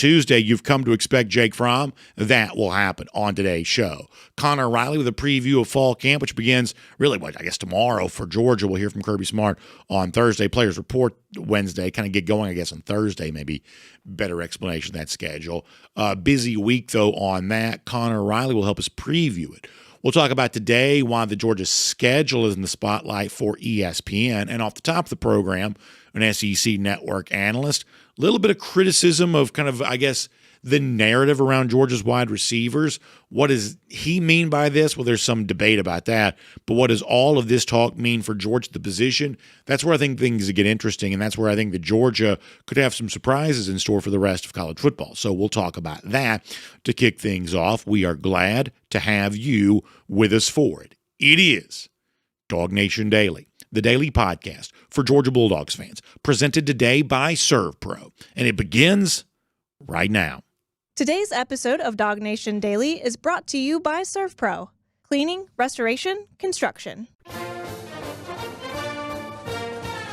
Tuesday, you've come to expect Jake Fromm. That will happen on today's show. Connor Riley with a preview of fall camp, which begins really, tomorrow for Georgia. We'll hear from Kirby Smart on Thursday. Players report Wednesday, kind of get going, on Thursday, maybe better explanation of that schedule. Busy week, though, on that. Connor Riley will help us preview it. We'll talk about today why the Georgia schedule is in the spotlight for ESPN. And off the top of the program, an SEC network analyst, a little bit of criticism of the narrative around Georgia's wide receivers. What does he mean by this? Well, there's some debate about that. But what does all of this talk mean for Georgia, the position? That's where I think things get interesting, and that's where I think that Georgia could have some surprises in store for the rest of college football. So we'll talk about that to kick things off. We are glad to have you with us for it. It is DawgNation Daily, the daily podcast for Georgia Bulldogs fans, presented today by ServPro, and it begins right now. Today's episode of DawgNation Daily is brought to you by ServPro, cleaning, restoration, construction.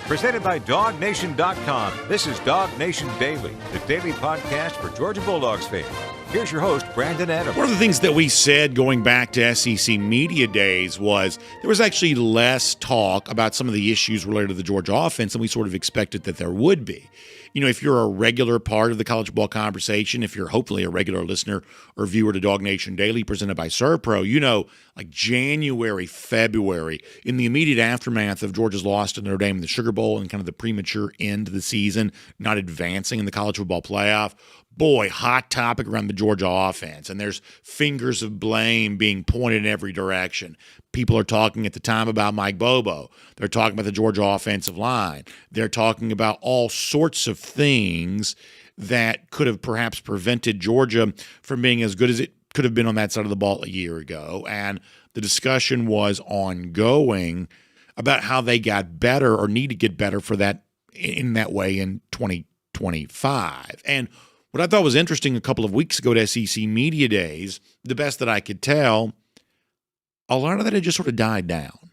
Presented by DawgNation.com, this is DawgNation Daily, the daily podcast for Georgia Bulldogs fans. Here's your host, Brandon Adams. One of the things that we said going back to SEC Media Days was there was actually less talk about some of the issues related to the Georgia offense than we sort of expected that there would be. You know, if you're a regular part of the college football conversation, if you're hopefully a regular listener or viewer to DawgNation Daily presented by ServPro, you know, like January, February, in the immediate aftermath of Georgia's loss to Notre Dame in the Sugar Bowl and kind of the premature end to the season, not advancing in the college football playoff, boy, hot topic around the Georgia offense. And there's fingers of blame being pointed in every direction. People are talking at the time about Mike Bobo. They're talking about the Georgia offensive line. They're talking about all sorts of things that could have perhaps prevented Georgia from being as good as it could have been on that side of the ball a year ago. And the discussion was ongoing about how they got better or need to get better for that in that way in 2025. And what I thought was interesting a couple of weeks ago at SEC Media Days, the best that I could tell, a lot of that had just sort of died down,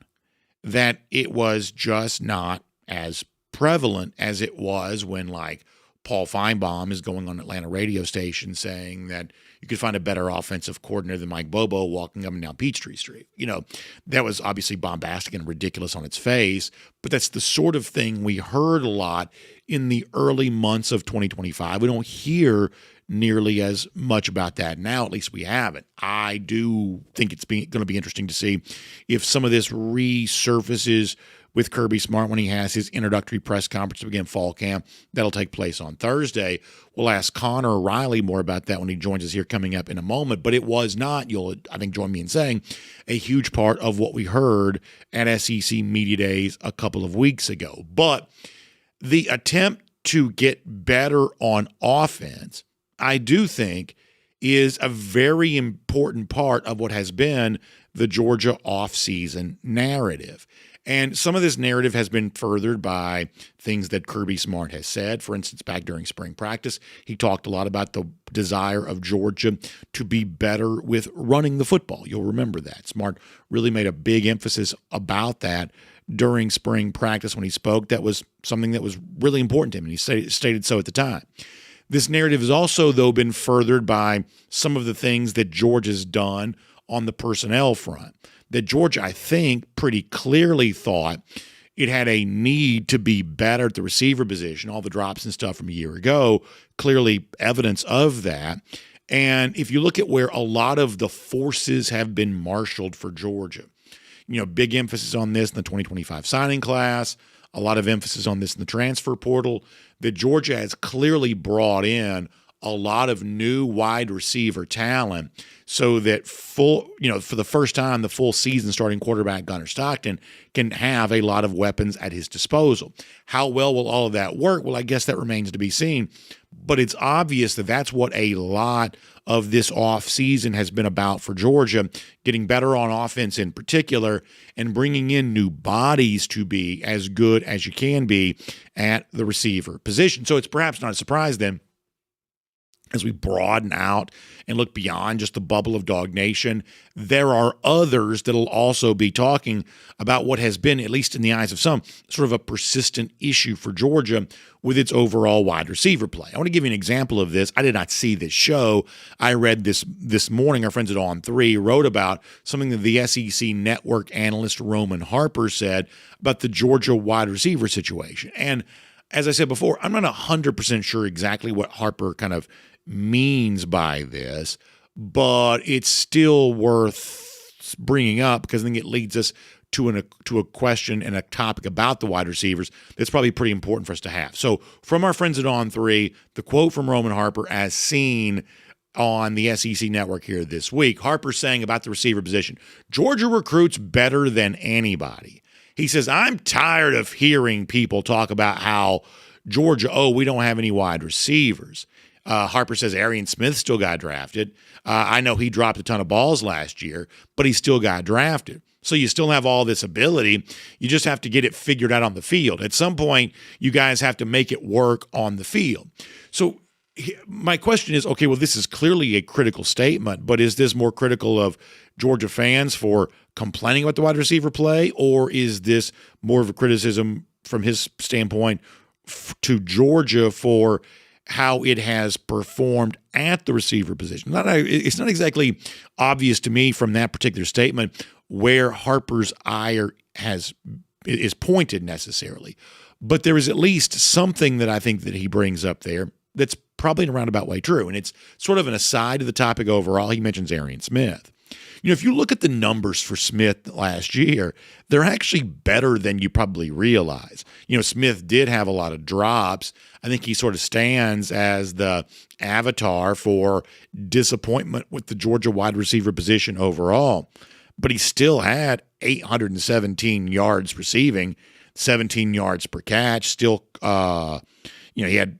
that it was just not as prevalent as it was when, like, Paul Feinbaum is going on Atlanta radio station saying that you could find a better offensive coordinator than Mike Bobo walking up and down Peachtree Street. You know, that was obviously bombastic and ridiculous on its face, but that's the sort of thing we heard a lot in the early months of 2025. We don't hear nearly as much about that now, at least we haven't. I do think it's going to be interesting to see if some of this resurfaces with Kirby Smart when he has his introductory press conference to begin fall camp. That'll take place on Thursday. We'll ask Connor Riley more about that when he joins us here coming up in a moment. But it was not, you'll, I think, join me in saying, a huge part of what we heard at SEC Media Days a couple of weeks ago. But the attempt to get better on offense, I do think, is a very important part of what has been the Georgia offseason narrative. And some of this narrative has been furthered by things that Kirby Smart has said. For instance, back during spring practice, he talked a lot about the desire of Georgia to be better with running the football. You'll remember that. Smart really made a big emphasis about that during spring practice when he spoke. That was something that was really important to him, and he stated so at the time. This narrative has also, though, been furthered by some of the things that Georgia's done on the personnel front. That Georgia, I think, pretty clearly thought it had a need to be better at the receiver position, all the drops and stuff from a year ago, clearly evidence of that. And if you look at where a lot of the forces have been marshaled for Georgia, you know, big emphasis on this in the 2025 signing class, a lot of emphasis on this in the transfer portal, that Georgia has clearly brought in a lot of new wide receiver talent so that for the first time, the full season starting quarterback Gunnar Stockton can have a lot of weapons at his disposal. How well will all of that work? Well, I guess that remains to be seen, but it's obvious that that's what a lot of this offseason has been about for Georgia, getting better on offense in particular and bringing in new bodies to be as good as you can be at the receiver position. So it's perhaps not a surprise then as we broaden out and look beyond just the bubble of DawgNation, there are others that'll also be talking about what has been, at least in the eyes of some, sort of a persistent issue for Georgia with its overall wide receiver play. I want to give you an example of this. I did not see this show. I read this morning. Our friends at On3 wrote about something that the SEC network analyst Roman Harper said about the Georgia wide receiver situation. And as I said before, I'm not 100% sure exactly what Harper kind of means by this, but it's still worth bringing up because I think it leads us to a question and a topic about the wide receivers that's probably pretty important for us to have. So from our friends at On3, the quote from Roman Harper as seen on the SEC network here this week, Harper saying about the receiver position, Georgia recruits better than anybody. He says, I'm tired of hearing people talk about how Georgia, we don't have any wide receivers. Harper says Arian Smith still got drafted. I know he dropped a ton of balls last year, but he still got drafted. So you still have all this ability. You just have to get it figured out on the field. At some point, you guys have to make it work on the field. So my question is, okay, well, this is clearly a critical statement, but is this more critical of Georgia fans for complaining about the wide receiver play, or is this more of a criticism from his standpoint to Georgia for how it has performed at the receiver position? It's not exactly obvious to me from that particular statement where Harper's ire is pointed necessarily, but there is at least something that I think that he brings up there that's probably in a roundabout way true, and it's sort of an aside to the topic overall. He mentions Arian Smith. If you look at the numbers for Smith last year, they're actually better than you probably realize. Smith did have a lot of drops. I think he sort of stands as the avatar for disappointment with the Georgia wide receiver position overall. But he still had 817 yards receiving, 17 yards per catch, still he had,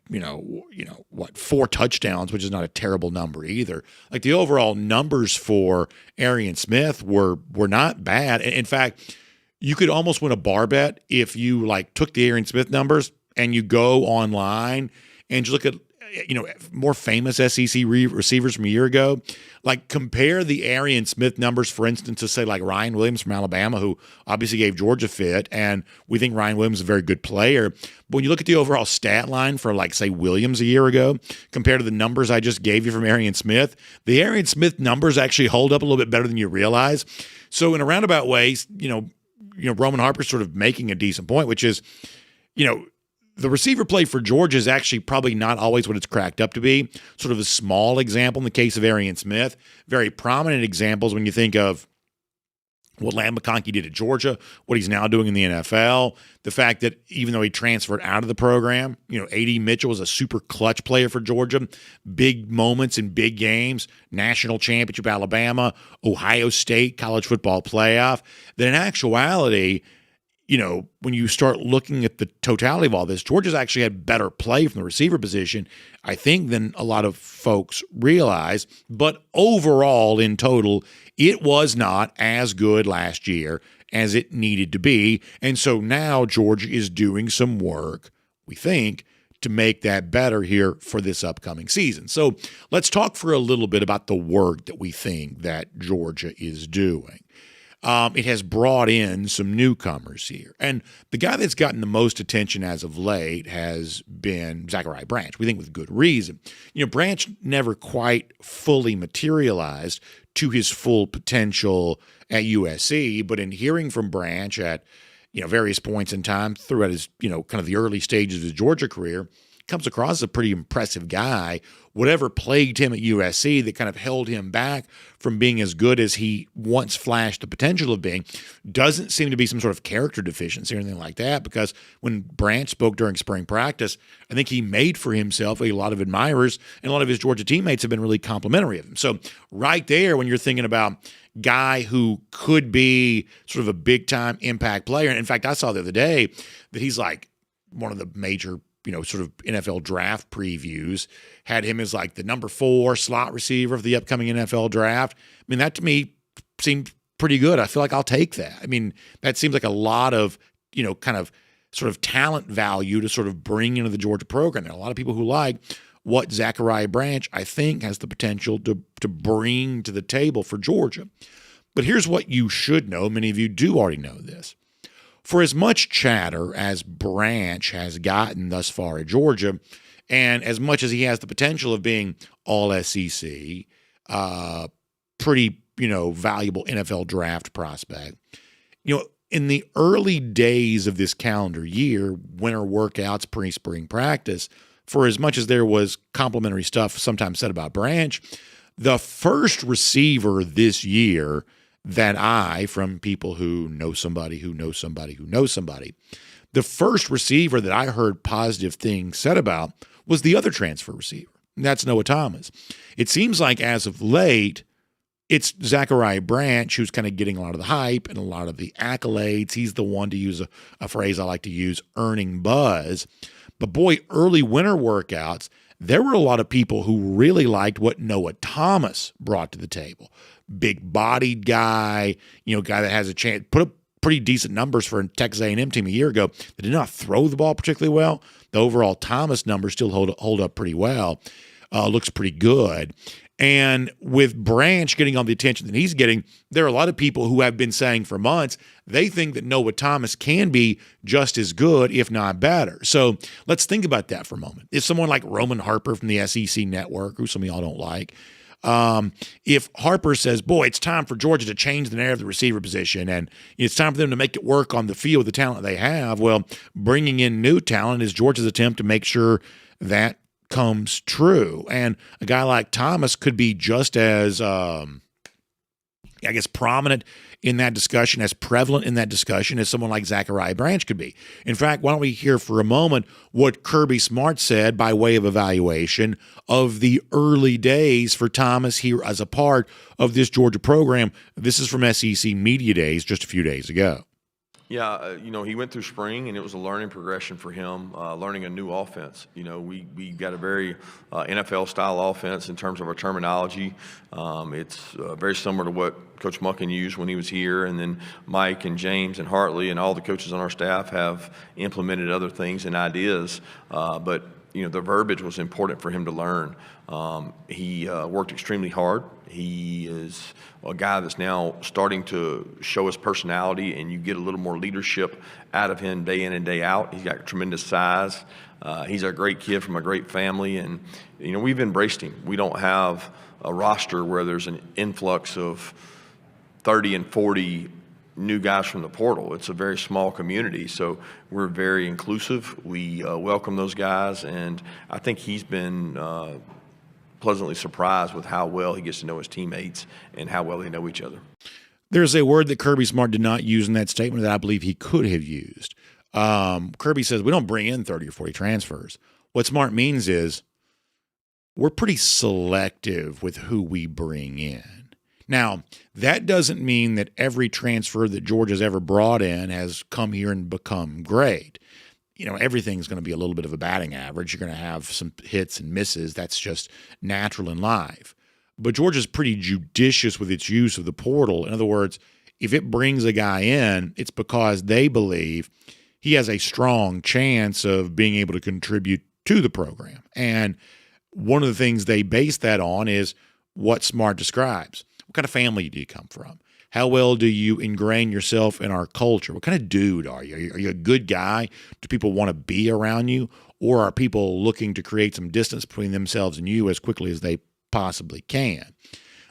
4 touchdowns, which is not a terrible number either. Like the overall numbers for Arian Smith were not bad. In fact, you could almost win a bar bet if you took the Arian Smith numbers and you go online and you look at, more famous SEC receivers from a year ago. Compare the Arian Smith numbers, for instance, to say Ryan Williams from Alabama, who obviously gave Georgia fit, and we think Ryan Williams is a very good player. But when you look at the overall stat line for, say, Williams a year ago, compared to the numbers I just gave you from Arian Smith, the Arian Smith numbers actually hold up a little bit better than you realize. So in a roundabout way, Roman Harper's sort of making a decent point, which is, the receiver play for Georgia is actually probably not always what it's cracked up to be. Sort of a small example in the case of Arian Smith. Very prominent examples when you think of what Lamb McConkey did at Georgia, what he's now doing in the NFL, the fact that even though he transferred out of the program, A.D. Mitchell was a super clutch player for Georgia, big moments in big games, national championship Alabama, Ohio State, college football playoff, that in actuality – when you start looking at the totality of all this, Georgia's actually had better play from the receiver position, I think, than a lot of folks realize. But overall, in total, it was not as good last year as it needed to be. And so now Georgia is doing some work, we think, to make that better here for this upcoming season. So let's talk for a little bit about the work that we think that Georgia is doing. It has brought in some newcomers here. And the guy that's gotten the most attention as of late has been Zachariah Branch, we think with good reason. Branch never quite fully materialized to his full potential at USC, but in hearing from Branch at, various points in time throughout his, kind of the early stages of his Georgia career, comes across as a pretty impressive guy. Whatever plagued him at USC that kind of held him back from being as good as he once flashed the potential of being doesn't seem to be some sort of character deficiency or anything like that, because when Branch spoke during spring practice, I think he made for himself a lot of admirers, and a lot of his Georgia teammates have been really complimentary of him. So right there, when you're thinking about guy who could be sort of a big-time impact player, and in fact, I saw the other day that he's one of the major sort of NFL draft previews had him as the number 4 slot receiver of the upcoming NFL draft. I mean, that to me seemed pretty good. I feel like I'll take that. I mean, that seems like a lot of, kind of sort of talent value to sort of bring into the Georgia program. There are a lot of people who like what Zachariah Branch, I think, has the potential to bring to the table for Georgia. But here's what you should know. Many of you do already know this. For as much chatter as Branch has gotten thus far at Georgia, and as much as he has the potential of being all SEC, pretty, valuable NFL draft prospect, in the early days of this calendar year, winter workouts, pre-spring practice, for as much as there was complimentary stuff sometimes said about Branch, the first receiver this year that from people who know somebody who knows somebody who knows somebody, the first receiver that I heard positive things said about was the other transfer receiver. And that's Noah Thomas. It seems like as of late, it's Zachariah Branch who's kind of getting a lot of the hype and a lot of the accolades. He's the one, to use a phrase I like to use, earning buzz. But boy, early winter workouts, there were a lot of people who really liked what Noah Thomas brought to the table. Big-bodied guy, guy that has a chance, put up pretty decent numbers for a Texas A&M team a year ago that did not throw the ball particularly well. The overall Thomas numbers still hold up pretty well. Looks pretty good. And with Branch getting all the attention that he's getting, there are a lot of people who have been saying for months they think that Noah Thomas can be just as good, if not better. So let's think about that for a moment. If someone like Roman Harper from the SEC Network, who some of y'all don't like, if Harper says, boy, it's time for Georgia to change the narrative of the receiver position and it's time for them to make it work on the field with the talent they have, well, bringing in new talent is Georgia's attempt to make sure that comes true. And a guy like Thomas could be just as, prominent in that discussion, as prevalent in that discussion as someone like Zachariah Branch could be. In fact, why don't we hear for a moment what Kirby Smart said by way of evaluation of the early days for Thomas here as a part of this Georgia program. This is from SEC Media Days just a few days ago. Yeah, he went through spring, and it was a learning progression for him, learning a new offense. We got a very NFL-style offense in terms of our terminology. It's very similar to what Coach Muckin used when he was here, and then Mike and James and Hartley and all the coaches on our staff have implemented other things and ideas. But the verbiage was important for him to learn. He worked extremely hard. He is a guy that's now starting to show his personality, and you get a little more leadership out of him day in and day out. He's got tremendous size. He's a great kid from a great family, and we've embraced him. We don't have a roster where there's an influx of 30 and 40 new guys from the portal. It's a very small community, so we're very inclusive. We welcome those guys, and I think he's been pleasantly surprised with how well he gets to know his teammates and how well they know each other. There's a word that Kirby Smart did not use in that statement that I believe he could have used. Kirby says we don't bring in 30 or 40 transfers. What Smart means is we're pretty selective with who we bring in. Now, that doesn't mean that every transfer that Georgia's ever brought in has come here and become great. Everything's going to be a little bit of a batting average. You're going to have some hits and misses. That's just natural in life. But Georgia's pretty judicious with its use of the portal. In other words, if it brings a guy in, it's because they believe he has a strong chance of being able to contribute to the program. And one of the things they base that on is what Smart describes. What kind of family do you come from? How well do you ingrain yourself in our culture? What kind of dude are you? Are you a good guy? Do people want to be around you? Or are people looking to create some distance between themselves and you as quickly as they possibly can?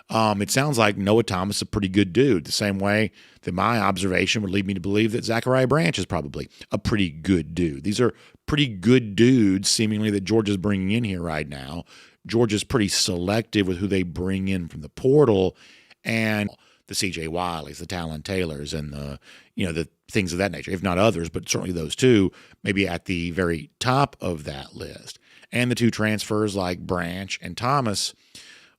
It sounds like Noah Thomas is a pretty good dude, the same way that my observation would lead me to believe that Zachariah Branch is probably a pretty good dude. These are pretty good dudes, seemingly, that Georgia's bringing in here right now. Georgia's pretty selective with who they bring in from the portal, and the C.J. Wileys, the Talon Taylors, and the things of that nature, if not others, but certainly those two, maybe at the very top of that list. And the two transfers like Branch and Thomas,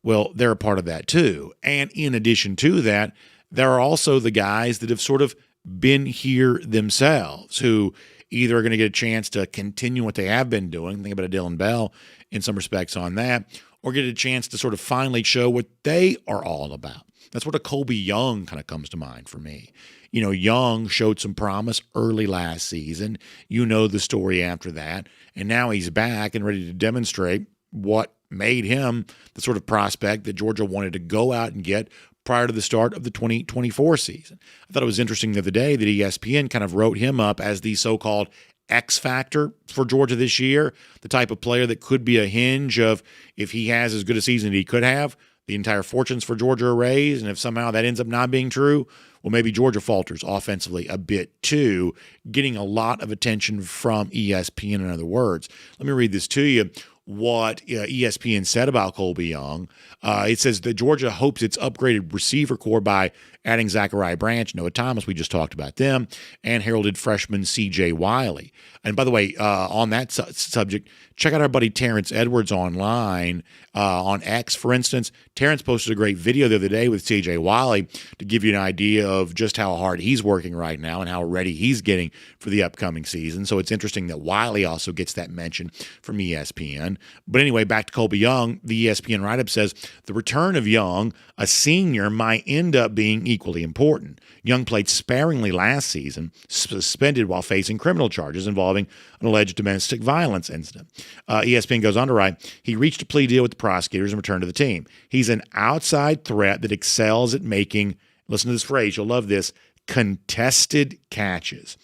well, they're a part of that too. And in addition to that, there are also the guys that have sort of been here themselves, who either are going to get a chance to continue what they have been doing, think about a Dylan Bell in some respects on that, or get a chance to sort of finally show what they are all about. That's what a Colby Young kind of comes to mind for me. Young showed some promise early last season. The story after that. And now he's back and ready to demonstrate what made him the sort of prospect that Georgia wanted to go out and get prior to the start of the 2024 season. I thought it was interesting the other day that ESPN kind of wrote him up as the so-called X factor for Georgia this year, the type of player that could be a hinge of, if he has as good a season as he could have, the entire fortunes for Georgia are raised, and if somehow that ends up not being true, well, maybe Georgia falters offensively a bit too, getting a lot of attention from ESPN, in other words. Let me read this to you, what ESPN said about Colby Young. It says that Georgia hopes its upgraded receiver core by adding Zachariah Branch, Noah Thomas, we just talked about them, and heralded freshman C.J. Wiley. And by the way, on that subject, check out our buddy Terrence Edwards online on X, for instance. Terrence posted a great video the other day with C.J. Wiley to give you an idea of just how hard he's working right now and how ready he's getting for the upcoming season. So it's interesting that Wiley also gets that mention from ESPN. But anyway, back to Colby Young, the ESPN write-up says, the return of Young, a senior, might end up being equally important. Young played sparingly last season, suspended while facing criminal charges involving an alleged domestic violence incident. ESPN goes on to write, he reached a plea deal with the prosecutors and returned to the team. He's an outside threat that excels at making, listen to this phrase, you'll love this, contested catches.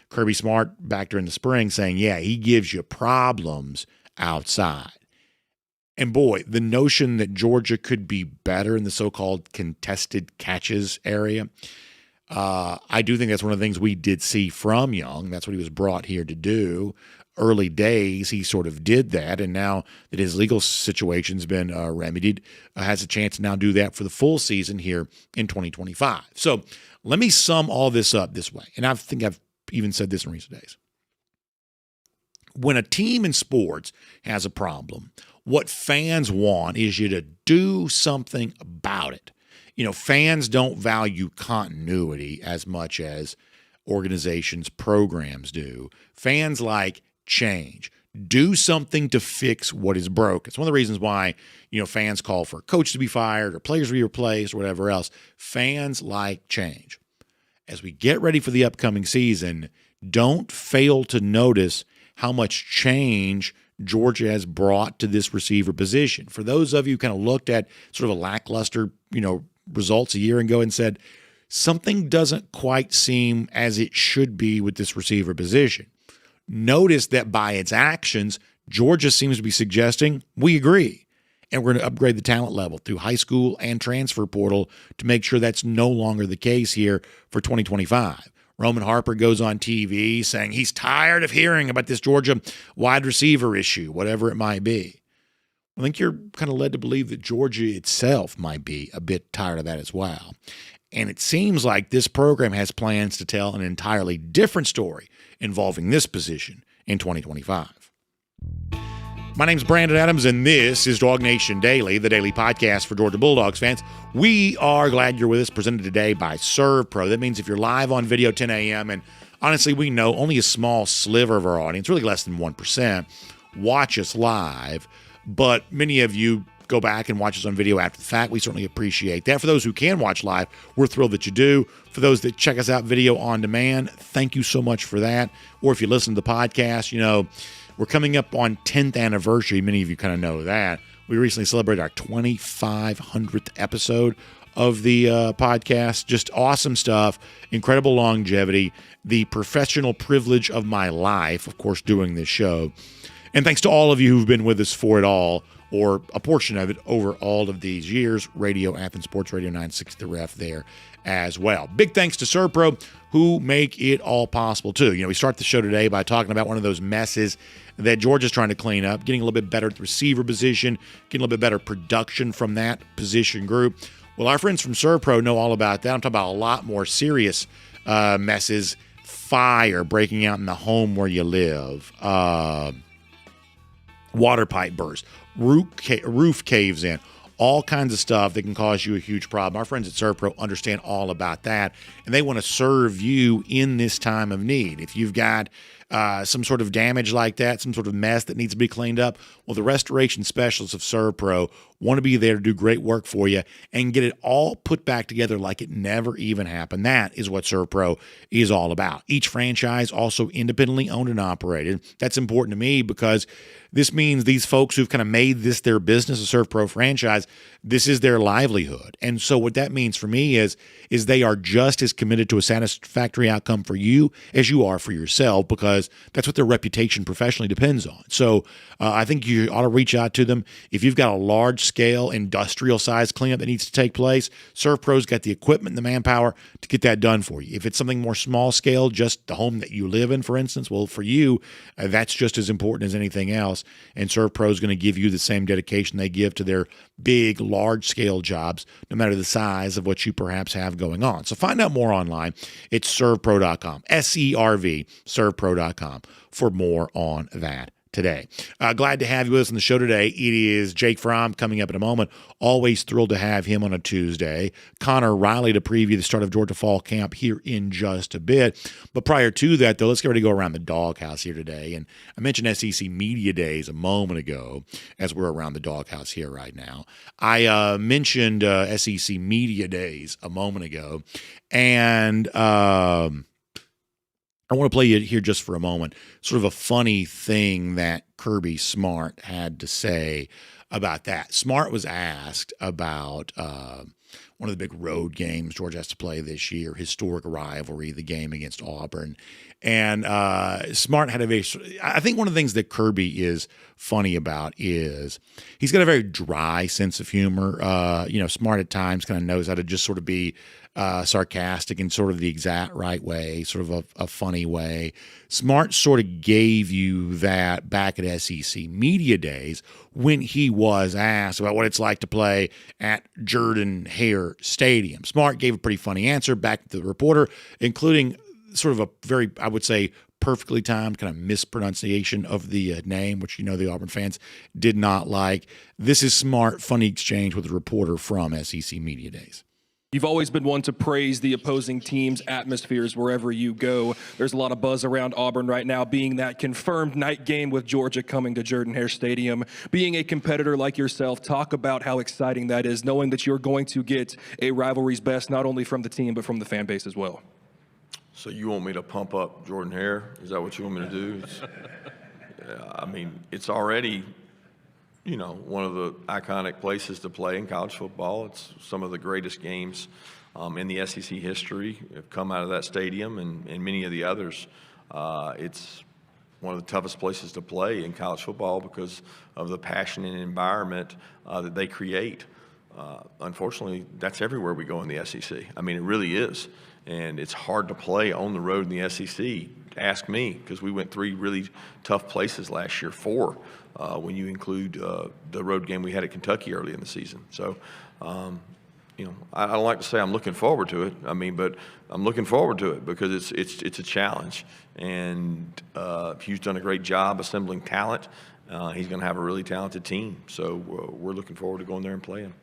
Kirby Smart back during the spring saying, yeah, he gives you problems outside. And boy, the notion that Georgia could be better in the so-called contested catches area, I do think that's one of the things we did see from Young. That's what he was brought here to do. Early days, he sort of did that, and now that his legal situation's been remedied, has a chance to now do that for the full season here in 2025. So let me sum all this up this way, and I think I've even said this in recent days. When a team in sports has a problem, what fans want is you to do something about it. You know, fans don't value continuity as much as organizations, programs do. Fans like change. Do something to fix what is broke. It's one of the reasons why, you know, fans call for a coach to be fired or players to be replaced or whatever else. Fans like change. As we get ready for the upcoming season, don't fail to notice how much change Georgia has brought to this receiver position. For those of you who kind of looked at sort of a lackluster, results a year ago and said, something doesn't quite seem as it should be with this receiver position. Notice that by its actions, Georgia seems to be suggesting, we agree. And we're going to upgrade the talent level through high school and transfer portal to make sure that's no longer the case here for 2025. Roman Harper goes on TV saying he's tired of hearing about this Georgia wide receiver issue, whatever it might be. I think you're kind of led to believe that Georgia itself might be a bit tired of that as well. And it seems like this program has plans to tell an entirely different story involving this position in 2025. My name's Brandon Adams, and this is DawgNation Daily, the daily podcast for Georgia Bulldogs fans. We are glad you're with us, presented today by ServPro. That means if you're live on video 10 a.m., and honestly, we know only a small sliver of our audience, really less than 1%, watch us live, but many of you go back and watch us on video after the fact. We certainly appreciate that. For those who can watch live, we're thrilled that you do. For those that check us out video on demand, thank you so much for that. Or if you listen to the podcast, we're coming up on 10th anniversary. Many of you kind of know that. We recently celebrated our 2,500th episode of the podcast. Just awesome stuff, incredible longevity, the professional privilege of my life, of course, doing this show. And thanks to all of you who've been with us for it all, or a portion of it, over all of these years. Radio Athens Sports Radio 960 The Ref there as well. Big thanks to ServPro, who make it all possible, too. We start the show today by talking about one of those messes that Georgia's trying to clean up, getting a little bit better at the receiver position, getting a little bit better production from that position group. Well, our friends from ServPro know all about that. I'm talking about a lot more serious messes. Fire breaking out in the home where you live. Water pipe burst. Roof caves in. All kinds of stuff that can cause you a huge problem. Our friends at ServPro understand all about that, and they want to serve you in this time of need. If you've got some sort of damage like that, some sort of mess that needs to be cleaned up, well, the restoration specialists of ServPro want to be there to do great work for you and get it all put back together like it never even happened. That is what ServPro is all about. Each franchise also independently owned and operated. That's important to me because this means these folks who've kind of made this their business, a ServPro franchise, this is their livelihood. And so what that means for me is they are just as committed to a satisfactory outcome for you as you are for yourself, because that's what their reputation professionally depends on. So I think you ought to reach out to them. If you've got a large-scale industrial-sized cleanup that needs to take place, ServPro's got the equipment and the manpower to get that done for you. If it's something more small-scale, just the home that you live in, for instance, well, for you, that's just as important as anything else. And ServPro is going to give you the same dedication they give to their big, large-scale jobs, no matter the size of what you perhaps have going on. So find out more online. It's servpro.com, SERV, servpro.com, for more on that today. Glad to have you with us on the show today. It is Jake Fromm coming up in a moment. Always thrilled to have him on a Tuesday. Connor Riley to preview the start of Georgia fall camp here in just a bit. But prior to that, though, let's get ready to go around the doghouse here today. And I mentioned SEC Media Days a moment ago, as we're around the doghouse here right now. I mentioned SEC Media Days a moment ago, and I want to play you here just for a moment, sort of a funny thing that Kirby Smart had to say about that. Smart was asked about one of the big road games Georgia has to play this year, historic rivalry, the game against Auburn. And Smart had I think one of the things that Kirby is funny about is he's got a very dry sense of humor. Smart at times kind of knows how to just sort of be sarcastic in sort of the exact right way, sort of a funny way. Smart sort of gave you that back at SEC Media Days when he was asked about what it's like to play at Jordan-Hare Stadium. Smart gave a pretty funny answer back to the reporter, including sort of a very, I would say, perfectly timed kind of mispronunciation of the name, which the Auburn fans did not like. This is Smart, funny exchange with a reporter from SEC Media Days. You've always been one to praise the opposing team's atmospheres wherever you go. There's a lot of buzz around Auburn right now, being that confirmed night game with Georgia coming to Jordan-Hare Stadium. Being a competitor like yourself, talk about how exciting that is, knowing that you're going to get a rivalry's best, not only from the team, but from the fan base as well. So you want me to pump up Jordan-Hare? Is that what you want me to do? It's already one of the iconic places to play in college football. It's some of the greatest games in the SEC history have come out of that stadium, and many of the others. It's one of the toughest places to play in college football because of the passion and environment that they create. Unfortunately, that's everywhere we go in the SEC. It really is. And it's hard to play on the road in the SEC. Ask me, because we went 3 really tough places last year, 4, when you include the road game we had at Kentucky early in the season. So, I don't like to say I'm looking forward to it. But I'm looking forward to it because it's a challenge. And Hugh's done a great job assembling talent. He's going to have a really talented team. So we're looking forward to going there and playing.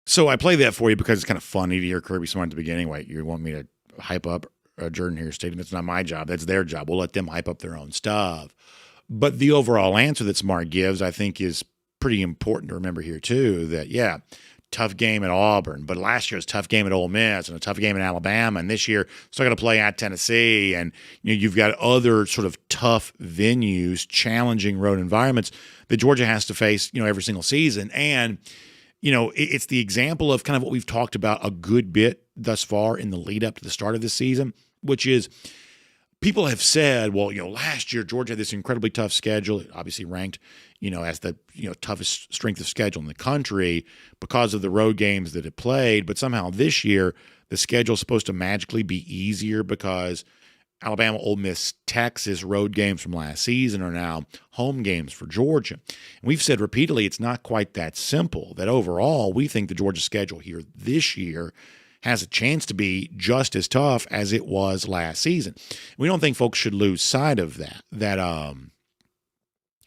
So I play that for you because it's kind of funny to hear Kirby Smart at the beginning. Wait, you want me to hype up Jordan-Hare Stadium? It's not my job. That's their job. We'll let them hype up their own stuff. But the overall answer that Smart gives, I think, is pretty important to remember here, too, that, tough game at Auburn, but last year was a tough game at Ole Miss and a tough game in Alabama, and this year still got to play at Tennessee, and you've got other sort of tough venues, challenging road environments that Georgia has to face, every single season. And it's the example of kind of what we've talked about a good bit thus far in the lead up to the start of the season, which is people have said, well, last year Georgia had this incredibly tough schedule. It obviously ranked, as the, toughest strength of schedule in the country because of the road games that it played. But somehow this year the schedule is supposed to magically be easier because Alabama, Ole Miss, Texas road games from last season are now home games for Georgia. And we've said repeatedly it's not quite that simple, that overall we think the Georgia schedule here this year has a chance to be just as tough as it was last season. We don't think folks should lose sight of that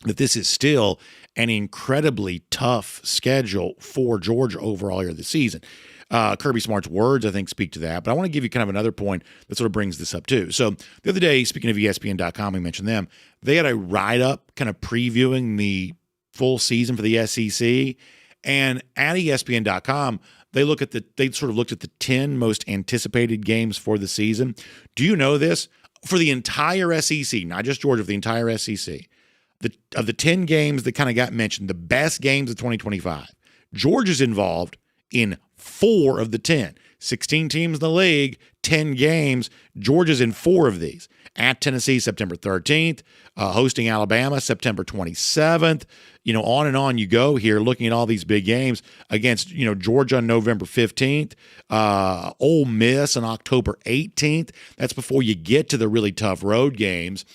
this is still an incredibly tough schedule for Georgia overall here this season. Kirby Smart's words, I think, speak to that. But I want to give you kind of another point that sort of brings this up too. So the other day, speaking of ESPN.com, we mentioned them. They had a write-up kind of previewing the full season for the SEC. And at ESPN.com, they sort of looked at the 10 most anticipated games for the season. Do you know this? For the entire SEC, not just Georgia, for the entire SEC, of the 10 games that kind of got mentioned, the best games of 2025, Georgia's involved in 4 of the 10. 16 teams in the league, 10 games. Georgia's in 4 of these. At Tennessee, September 13th, hosting Alabama, September 27th. On and on you go here, looking at all these big games against, Georgia on November 15th, Ole Miss on October 18th. That's before you get to the really tough road games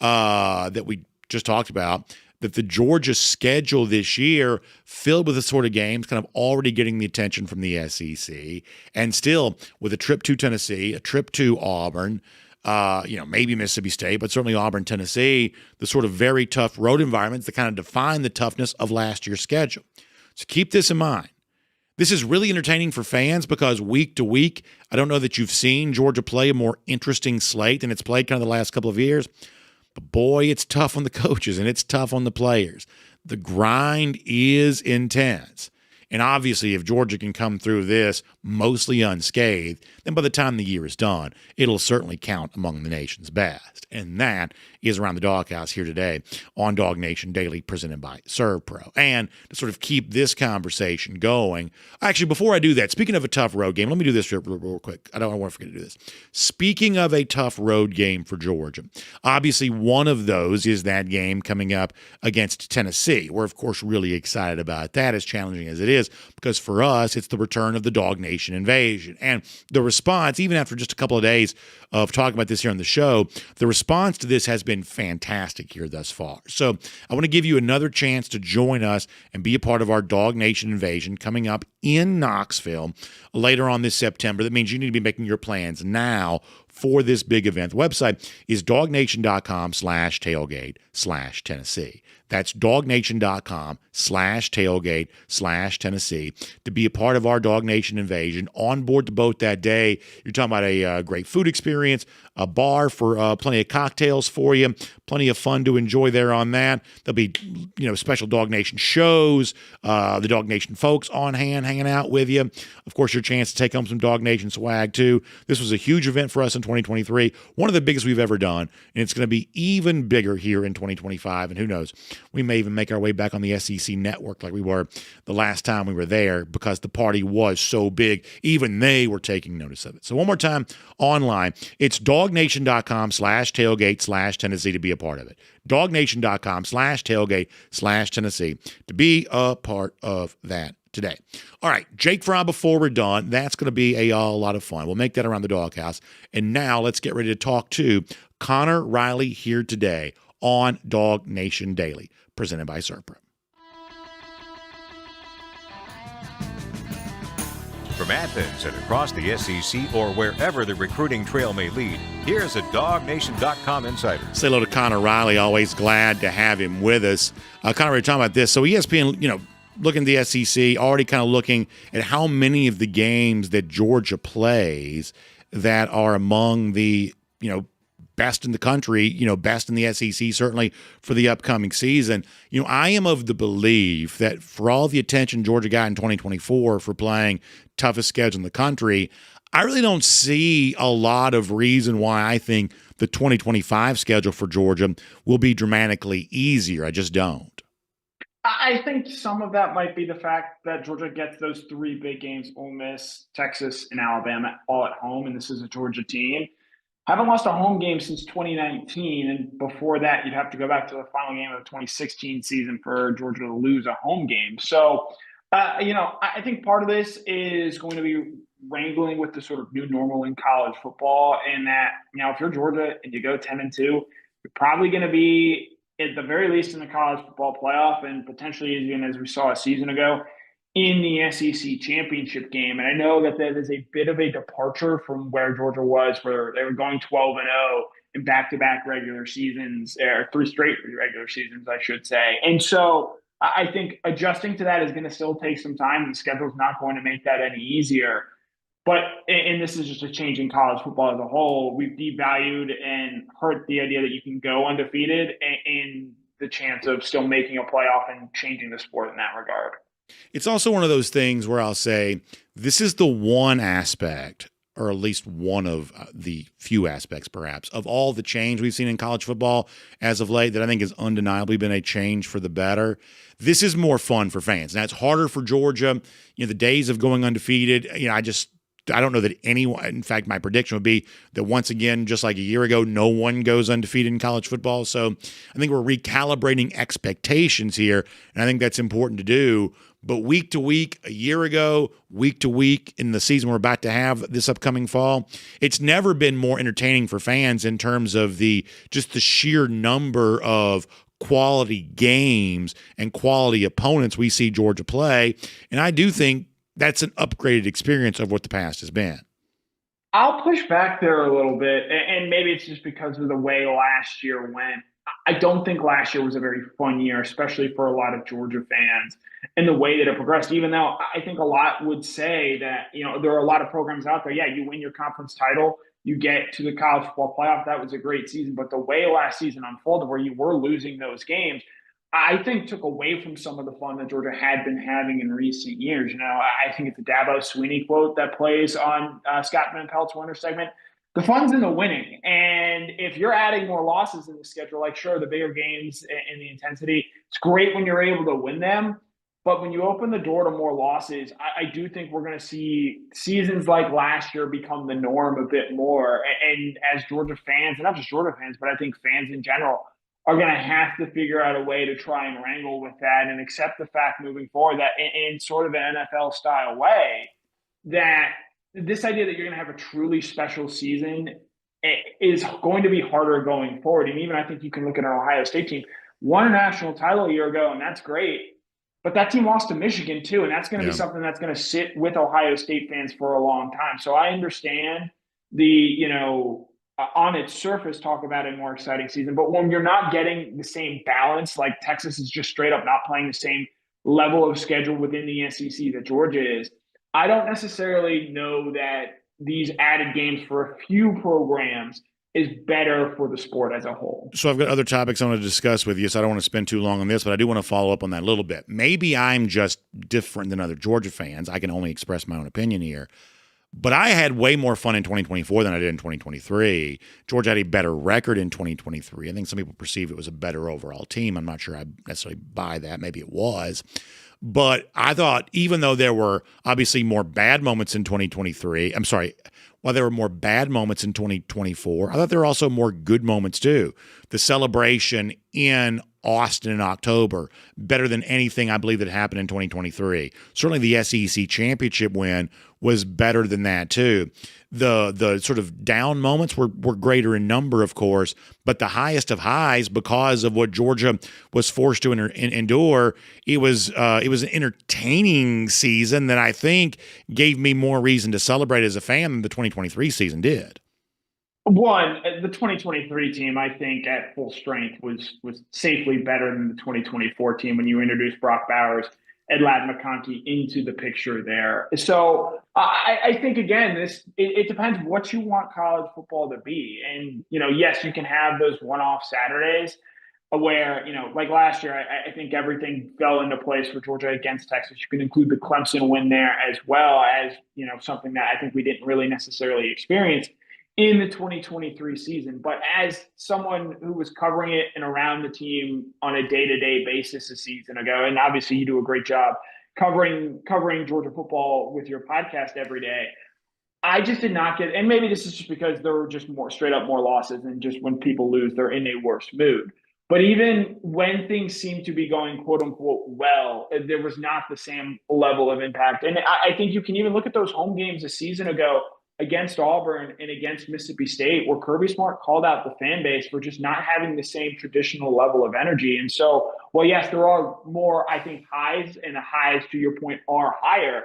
that we just talked about. That the Georgia schedule this year filled with the sort of games kind of already getting the attention from the SEC, and still with a trip to Tennessee, a trip to Auburn, maybe Mississippi State, but certainly Auburn, Tennessee, the sort of very tough road environments that kind of define the toughness of last year's schedule. So keep this in mind. This is really entertaining for fans because week to week, I don't know that you've seen Georgia play a more interesting slate than it's played kind of the last couple of years. But boy, it's tough on the coaches and it's tough on the players. The grind is intense. And obviously, if Georgia can come through this mostly unscathed, then by the time the year is done, it'll certainly count among the nation's best. And that is Around the Doghouse here today on DawgNation Daily, presented by ServPro. And to sort of keep this conversation going, actually, before I do that, speaking of a tough road game, let me do this real quick. I don't want to forget to do this. Speaking of a tough road game for Georgia, obviously one of those is that game coming up against Tennessee. We're, of course, really excited about that, as challenging as it is, because for us, it's the return of the DawgNation invasion. And the response, even after just a couple of days of talking about this here on the show, the response to this has been fantastic here thus far. So I want to give you another chance to join us and be a part of our DawgNation invasion coming up in Knoxville later on this September. That means you need to be making your plans now for this big event. The website is DawgNation.com/tailgate/Tennessee. That's DawgNation.com/tailgate/Tennessee to be a part of our DawgNation invasion. On board the boat that day, you're talking about a great food experience, a bar for plenty of cocktails for you, plenty of fun to enjoy there on that. There'll be, special DawgNation shows, the DawgNation folks on hand hanging out with you. Of course, your chance to take home some DawgNation swag too. This was a huge event for us in 2023, one of the biggest we've ever done, and it's going to be even bigger here in 2025. And who knows, we may even make our way back on the SEC network like we were the last time we were there, because the party was so big, even they were taking notice of it. So one more time, online, it's DawgNation.com/tailgate/Tennessee to be a part of it. DawgNation.com/tailgate/Tennessee to be a part of that today. All right, Jake Fromm, before we're done, that's going to be a lot of fun. We'll make that around the doghouse. And now let's get ready to talk to Connor Riley here today on DawgNation Daily, presented by ServPro. From Athens and across the SEC or wherever the recruiting trail may lead, here's a DawgNation.com insider. Say hello to Connor Riley. Always glad to have him with us. Connor, we're talking about this. So ESPN, looking at the SEC, already kind of looking at how many of the games that Georgia plays that are among the, best in the country, best in the SEC, certainly for the upcoming season. I am of the belief that for all the attention Georgia got in 2024 for playing toughest schedule in the country, I really don't see a lot of reason why I think the 2025 schedule for Georgia will be dramatically easier. I just don't. I think some of that might be the fact that Georgia gets those 3 big games, Ole Miss, Texas, and Alabama, all at home, and this is a Georgia team. Haven't lost a home game since 2019, and before that, you'd have to go back to the final game of the 2016 season for Georgia to lose a home game. So, I think part of this is going to be wrangling with the sort of new normal in college football, and that, if you're Georgia and you go 10-2, you're probably going to be at the very least in the college football playoff, and potentially, even as we saw a season ago, in the SEC championship game. And I know that is a bit of a departure from where Georgia was, where they were going 12-0 in back-to-back regular seasons, or 3 straight regular seasons, I should say. And so I think adjusting to that is going to still take some time. The schedule's not going to make that any easier. But, and this is just a change in college football as a whole, we've devalued and hurt the idea that you can go undefeated and the chance of still making a playoff and changing the sport in that regard. It's also one of those things where I'll say this is the one aspect, or at least one of the few aspects perhaps, of all the change we've seen in college football as of late that I think has undeniably been a change for the better. This is more fun for fans. Now, it's harder for Georgia. The days of going undefeated, I don't know that anyone, in fact, my prediction would be that once again, just like a year ago, no one goes undefeated in college football. So I think we're recalibrating expectations here, and I think that's important to do. But week to week, a year ago, week to week in the season we're about to have this upcoming fall, it's never been more entertaining for fans in terms of just the sheer number of quality games and quality opponents we see Georgia play. And I do think that's an upgraded experience of what the past has been. I'll push back there a little bit, and maybe it's just because of the way last year went. I don't think last year was a very fun year, especially for a lot of Georgia fans, and the way that it progressed, even though I think a lot would say that, there are a lot of programs out there. Yeah, you win your conference title, you get to the college football playoff. That was a great season. But the way last season unfolded, where you were losing those games, I think took away from some of the fun that Georgia had been having in recent years. I think it's the Dabo Sweeney quote that plays on Scott Van Pelt's winter segment. The fun's in the winning. And if you're adding more losses in the schedule, like sure, the bigger games and the intensity, it's great when you're able to win them. But when you open the door to more losses, I do think we're going to see seasons like last year become the norm a bit more. And as Georgia fans, and not just Georgia fans, but I think fans in general, are going to have to figure out a way to try and wrangle with that and accept the fact moving forward that in sort of an NFL-style way, that this idea that you're going to have a truly special season is going to be harder going forward. And even I think you can look at our Ohio State team, won a national title a year ago, and that's great. But that team lost to Michigan, too, and that's going to be something that's going to sit with Ohio State fans for a long time. So I understand on its surface, talk about a more exciting season. But when you're not getting the same balance, like Texas is just straight up not playing the same level of schedule within the SEC that Georgia is, I don't necessarily know that these added games for a few programs is better for the sport as a whole. So I've got other topics I want to discuss with you, so I don't want to spend too long on this, but I do want to follow up on that a little bit. Maybe I'm just different than other Georgia fans. I can only express my own opinion here. But I had way more fun in 2024 than I did in 2023. Georgia had a better record in 2023. I think some people perceive it was a better overall team. I'm not sure I necessarily buy that. Maybe it was. But I thought even though there were obviously more bad moments in 2023, while there were more bad moments in 2024, I thought there were also more good moments too. The celebration in Austin in October, better than anything I believe that happened in 2023. Certainly the SEC championship win was better than that too. The sort of down moments were greater in number, of course, but the highest of highs, because of what Georgia was forced to endure, it was an entertaining season that I think gave me more reason to celebrate as a fan than the 2023 season did. One, the 2023 team, I think, at full strength was safely better than the 2024 team when you introduced Brock Bowers and Ladd McConkey into the picture there. So I think, again, it depends what you want college football to be. And, yes, you can have those one-off Saturdays where, like last year, I think everything fell into place for Georgia against Texas. You can include the Clemson win there as well as, something that I think we didn't really necessarily experience in the 2023 season. But as someone who was covering it and around the team on a day-to-day basis a season ago, and obviously you do a great job covering Georgia football with your podcast every day, I just did not get, and maybe this is just because there were just more straight up more losses, and just when people lose, they're in a worse mood. But even when things seem to be going quote unquote well, there was not the same level of impact. And I think you can even look at those home games a season ago against Auburn and against Mississippi State, where Kirby Smart called out the fan base for just not having the same traditional level of energy. And so, well, yes, there are more, I think, highs, and the highs, to your point, are higher.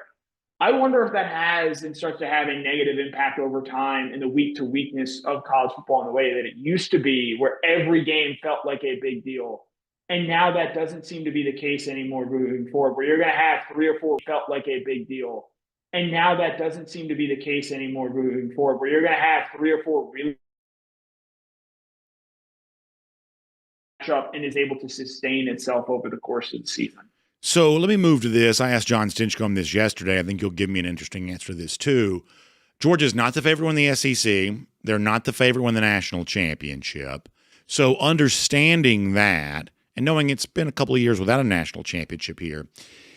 I wonder if that has and starts to have a negative impact over time in the week-to-weekness of college football in the way that it used to be, where every game felt like a big deal. And now that doesn't seem to be the case anymore moving forward, where you're going to have 3 or 4 felt like a big deal. And now that doesn't seem to be the case anymore moving forward, where you're going to have 3 or 4 really up and is able to sustain itself over the course of the season. So let me move to this. I asked John Stinchcomb this yesterday. I think you'll give me an interesting answer to this too. Georgia's not the favorite to win the SEC. They're not the favorite to win the national championship. So understanding that and knowing it's been a couple of years without a national championship here,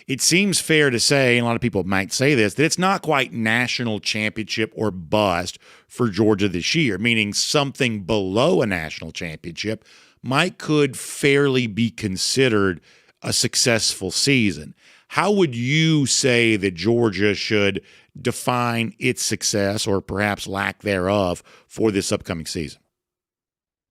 it seems fair to say, and a lot of people might say this, that it's not quite national championship or bust for Georgia this year, meaning something below a national championship could fairly be considered a successful season. How would you say that Georgia should define its success or perhaps lack thereof for this upcoming season?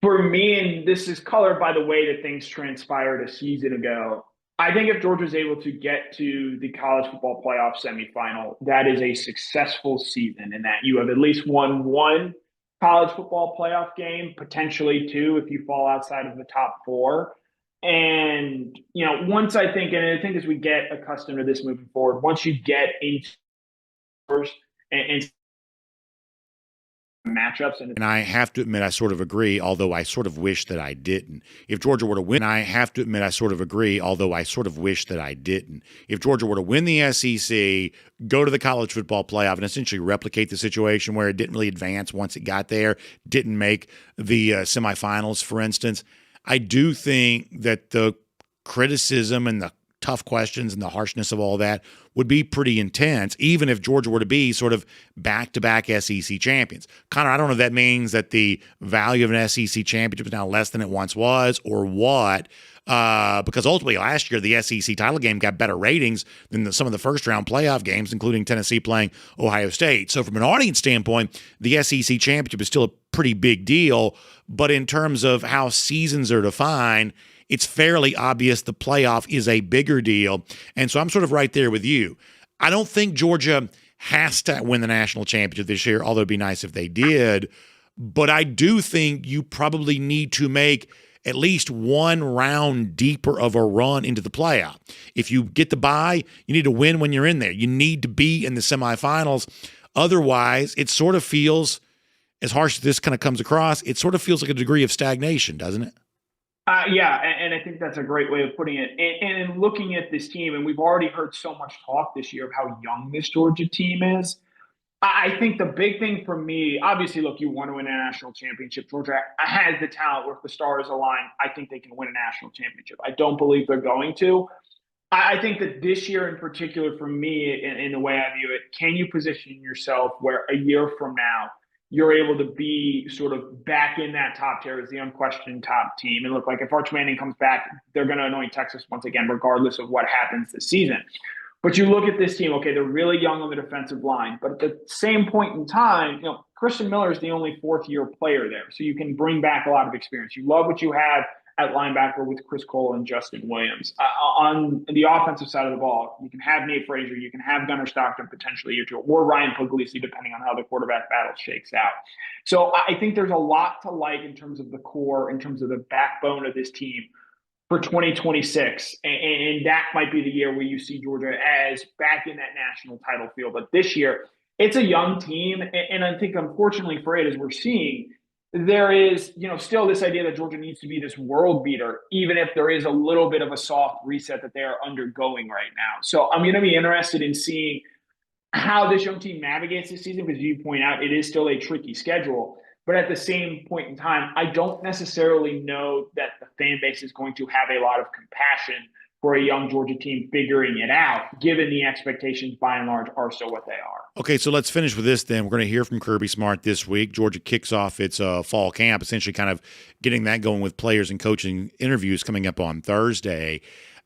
For me, and this is colored by the way that things transpired a season ago, I think if Georgia's able to get to the college football playoff semifinal, that is a successful season, in that you have at least won one college football playoff game, potentially 2 if you fall outside of the top 4. And, once I think as we get accustomed to this moving forward, once you get into first and matchups. And I have to admit, I sort of agree, although I sort of wish that I didn't. If Georgia were to win, I have to admit, I sort of agree, although I sort of wish that I didn't. If Georgia were to win the SEC, go to the college football playoff, and essentially replicate the situation where it didn't really advance once it got there, didn't make the semifinals, for instance, I do think that the criticism and the tough questions and the harshness of all that would be pretty intense, even if Georgia were to be sort of back-to-back SEC champions. Connor, I don't know if that means that the value of an SEC championship is now less than it once was or what, because ultimately last year the SEC title game got better ratings than some of the first-round playoff games, including Tennessee playing Ohio State. So from an audience standpoint, the SEC championship is still a pretty big deal, but in terms of how seasons are defined, it's fairly obvious the playoff is a bigger deal. And so I'm sort of right there with you. I don't think Georgia has to win the national championship this year, although it'd be nice if they did. But I do think you probably need to make at least one round deeper of a run into the playoff. If you get the bye, you need to win when you're in there. You need to be in the semifinals. Otherwise, it sort of feels, as harsh as this kind of comes across, it sort of feels like a degree of stagnation, doesn't it? Yeah, and I think that's a great way of putting it. And in looking at this team, and we've already heard so much talk this year of how young this Georgia team is, I think the big thing for me, obviously, look, you want to win a national championship. Georgia has the talent where if the stars align, I think they can win a national championship. I don't believe they're going to. I think that this year in particular, for me, in the way I view it, can you position yourself where a year from now, you're able to be sort of back in that top tier as the unquestioned top team. And look, like if Arch Manning comes back, they're going to anoint Texas once again, regardless of what happens this season. But you look at this team, okay, they're really young on the defensive line. But at the same point in time, Christian Miller is the only 4th-year player there. So you can bring back a lot of experience. You love what you have at linebacker with Chris Cole and Justin Williams. On the offensive side of the ball, you can have Nate Frazier, you can have Gunnar Stockton potentially, or Ryan Puglisi, depending on how the quarterback battle shakes out. So I think there's a lot to like in terms of the core, in terms of the backbone of this team for 2026. And that might be the year where you see Georgia as back in that national title field. But this year, it's a young team. And I think, unfortunately for it, as we're seeing, there is, still this idea that Georgia needs to be this world beater, even if there is a little bit of a soft reset that they are undergoing right now. So I'm going to be interested in seeing how this young team navigates this season, because you point out it is still a tricky schedule. But at the same point in time, I don't necessarily know that the fan base is going to have a lot of compassion for a young Georgia team figuring it out, given the expectations by and large are still what they are. Okay, so let's finish with this then. We're going to hear from Kirby Smart this week. Georgia kicks off its fall camp, essentially kind of getting that going with players and coaching interviews coming up on Thursday.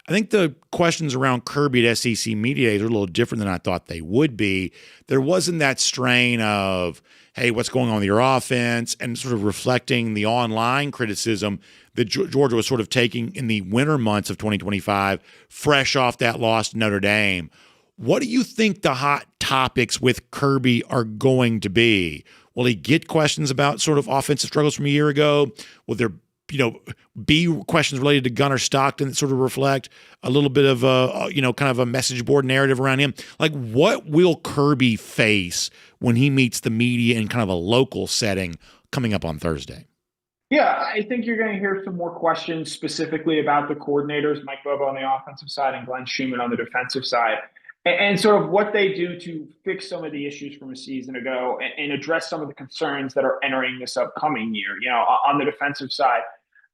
I think the questions around Kirby at SEC Media Days are a little different than I thought they would be. There wasn't that strain of, hey, what's going on with your offense, and sort of reflecting the online criticism that Georgia was sort of taking in the winter months of 2025, fresh off that loss to Notre Dame. What do you think the hot topics with Kirby are going to be? Will he get questions about sort of offensive struggles from a year ago? Will there B, questions related to Gunnar Stockton that sort of reflect a little bit of kind of a message board narrative around him? Like, what will Kirby face when he meets the media in kind of a local setting coming up on Thursday? Yeah, I think you're going to hear some more questions specifically about the coordinators, Mike Bobo on the offensive side and Glenn Schumann on the defensive side, and sort of what they do to fix some of the issues from a season ago and address some of the concerns that are entering this upcoming year. On the defensive side,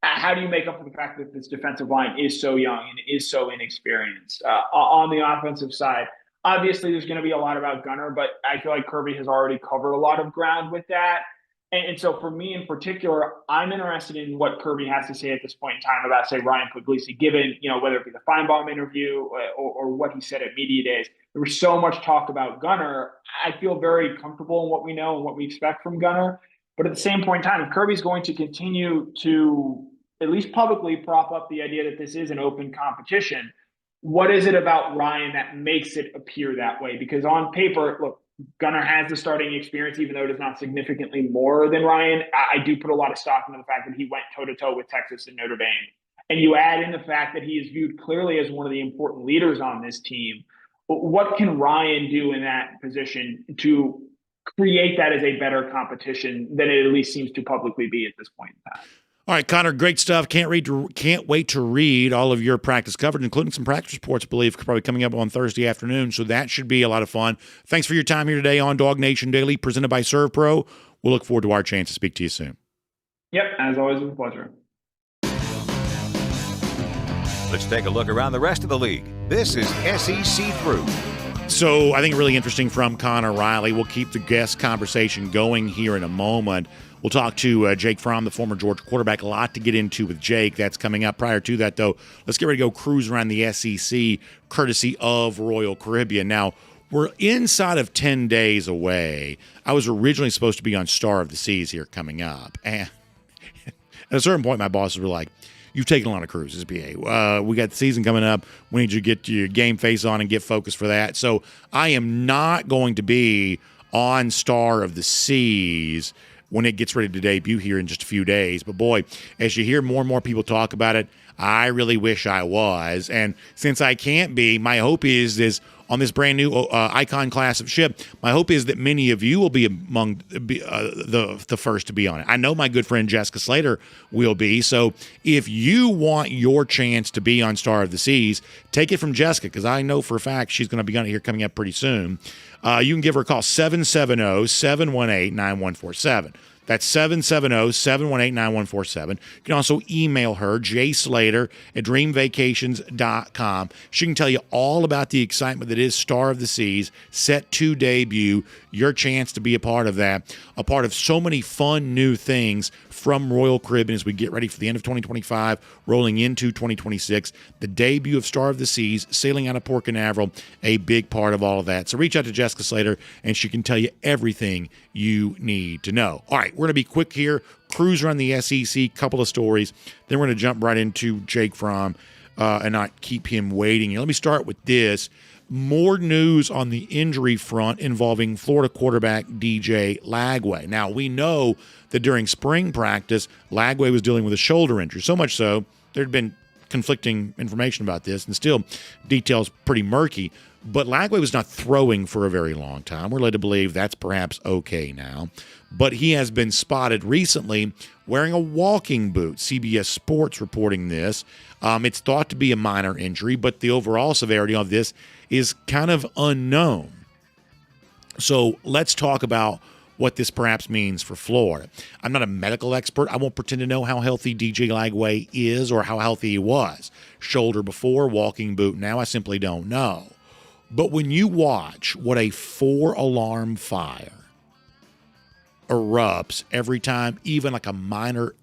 how do you make up for the fact that this defensive line is so young and is so inexperienced? On the offensive side, obviously there's going to be a lot about Gunnar, but I feel like Kirby has already covered a lot of ground with that. And so for me in particular, I'm interested in what Kirby has to say at this point in time about, say, Ryan Puglisi, given, whether it be the Feinbaum interview or what he said at media days. There was so much talk about Gunnar. I feel very comfortable in what we know and what we expect from Gunnar. But at the same point in time, if Kirby's going to continue to at least publicly prop up the idea that this is an open competition, what is it about Ryan that makes it appear that way? Because on paper, look, Gunnar has the starting experience, even though it is not significantly more than Ryan. I do put a lot of stock into the fact that he went toe-to-toe with Texas and Notre Dame. And you add in the fact that he is viewed clearly as one of the important leaders on this team. What can Ryan do in that position to create that as a better competition than it at least seems to publicly be at this point in time? All right, Connor, great stuff. Can't wait to read all of your practice coverage, including some practice reports, I believe, probably coming up on Thursday afternoon. So that should be a lot of fun. Thanks for your time here today on DawgNation Daily, presented by ServPro. We'll look forward to our chance to speak to you soon. Yep, as always, it's a pleasure. Let's take a look around the rest of the league. This is SEC Through. So I think really interesting from Connor Riley. We'll keep the guest conversation going here in a moment. We'll talk to Jake Fromm, the former Georgia quarterback. A lot to get into with Jake. That's coming up. Prior to that, though, let's get ready to go cruise around the SEC, courtesy of Royal Caribbean. Now, we're inside of 10 days away. I was originally supposed to be on Star of the Seas here coming up. And at a certain point, my bosses were like, "You've taken a lot of cruises, BA. We got the season coming up. We need you to get your game face on and get focused for that." So I am not going to be on Star of the Seas when it gets ready to debut here in just a few days. But boy, as you hear more and more people talk about it, I really wish I was. And since I can't be, my hope is on this brand new Icon class of ship, my hope is that many of you will be among the first to be on it. I know my good friend Jessica Slater will be. So if you want your chance to be on Star of the Seas, take it from Jessica, because I know for a fact she's going to be on it here coming up pretty soon. You can give her a call, 770-718-9147. That's 770-718-9147. You can also email her, jslater@dreamvacations.com. She can tell you all about the excitement that is Star of the Seas, set to debut, your chance to be a part of that, a part of so many fun new things from Royal Caribbean as we get ready for the end of 2025, rolling into 2026. The debut of Star of the Seas, sailing out of Port Canaveral, a big part of all of that. So reach out to Jessica Slater, and she can tell you everything you need to know. All right, we're going to be quick here, cruise around the SEC, couple of stories. Then we're going to jump right into Jake Fromm and not keep him waiting. Let me start with this. More news on the injury front involving Florida quarterback DJ Lagway. Now, we know that during spring practice, Lagway was dealing with a shoulder injury. So much so, there had been conflicting information about this, and still details pretty murky. But Lagway was not throwing for a very long time. We're led to believe that's perhaps okay now. But he has been spotted recently wearing a walking boot. CBS Sports reporting this. It's thought to be a minor injury, but the overall severity of this is kind of unknown. So let's talk about what this perhaps means for Florida. I'm not a medical expert. I won't pretend to know how healthy DJ Lagway is or how healthy he was. Shoulder before, walking boot now, I simply don't know. But when you watch what a 4-alarm fire erupts every time, even like a minor,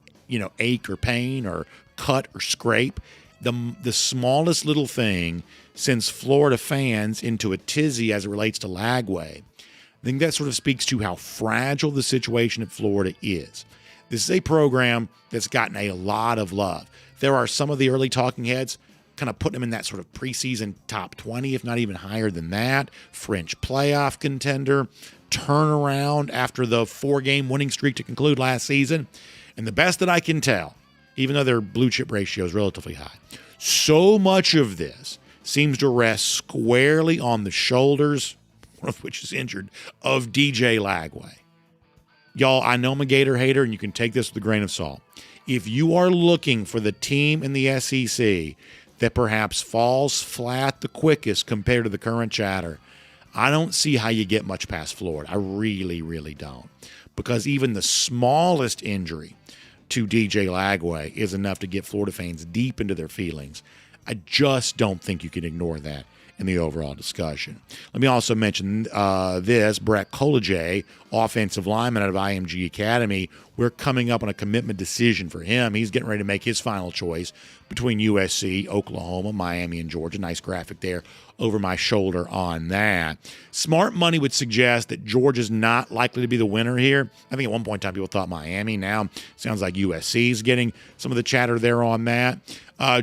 ache or pain or cut or scrape, the smallest little thing sends Florida fans into a tizzy as it relates to Lagway. I think that sort of speaks to how fragile the situation at Florida is. This is a program that's gotten a lot of love. There are some of the early talking heads kind of putting them in that sort of preseason top 20, if not even higher than that. French playoff contender, turnaround after the 4-game winning streak to conclude last season. And the best that I can tell, even though their blue chip ratio is relatively high. So much of this seems to rest squarely on the shoulders, one of which is injured, of DJ Lagway. Y'all, I know I'm a Gator hater, and you can take this with a grain of salt. If you are looking for the team in the SEC that perhaps falls flat the quickest compared to the current chatter, I don't see how you get much past Florida. I really, really don't. Because even the smallest injury to DJ Lagway is enough to get Florida fans deep into their feelings. I just don't think you can ignore that in the overall discussion. Let me also mention this. Breck Kolojay, offensive lineman out of IMG Academy. We're coming up on a commitment decision for him. He's getting ready to make his final choice between USC, Oklahoma, Miami, and Georgia. Nice graphic there over my shoulder on that. Smart money would suggest that Georgia's not likely to be the winner here. I think at one point in time people thought Miami. Now sounds like USC is getting some of the chatter there on that.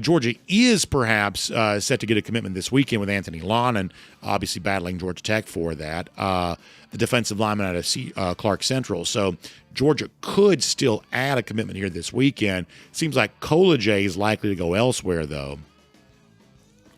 Georgia is perhaps set to get a commitment this weekend with Anthony Lonnan, obviously battling Georgia Tech for that, the defensive lineman out of Clark Central. So Georgia could still add a commitment here this weekend. Seems like Kolojay is likely to go elsewhere, though.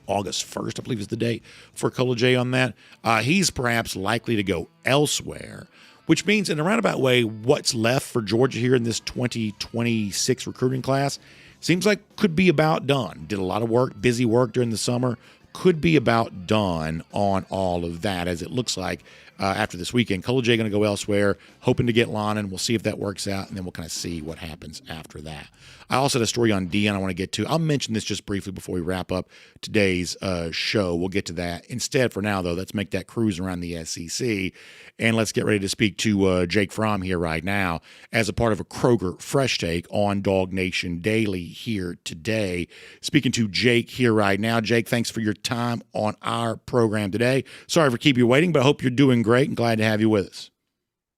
August 1st, I believe, is the date for Kolojay on that. He's perhaps likely to go elsewhere, which means in a roundabout way, what's left for Georgia here in this 2026 recruiting class seems like could be about done. Did a lot of work, busy work during the summer. Could be about done on all of that, as it looks like after this weekend. Kolojay going to go elsewhere, hoping to get Lonnan. We'll see if that works out, and then we'll kind of see what happens after that. I also had a story on Deion I want to get to. I'll mention this just briefly before we wrap up today's show. We'll get to that. Instead, for now, though, let's make that cruise around the SEC, and let's get ready to speak to Jake Fromm here right now as a part of a Kroger Fresh Take on DawgNation Daily here today. Speaking to Jake here right now. Jake, thanks for your time on our program today. Sorry for keeping you waiting, but I hope you're doing great and glad to have you with us.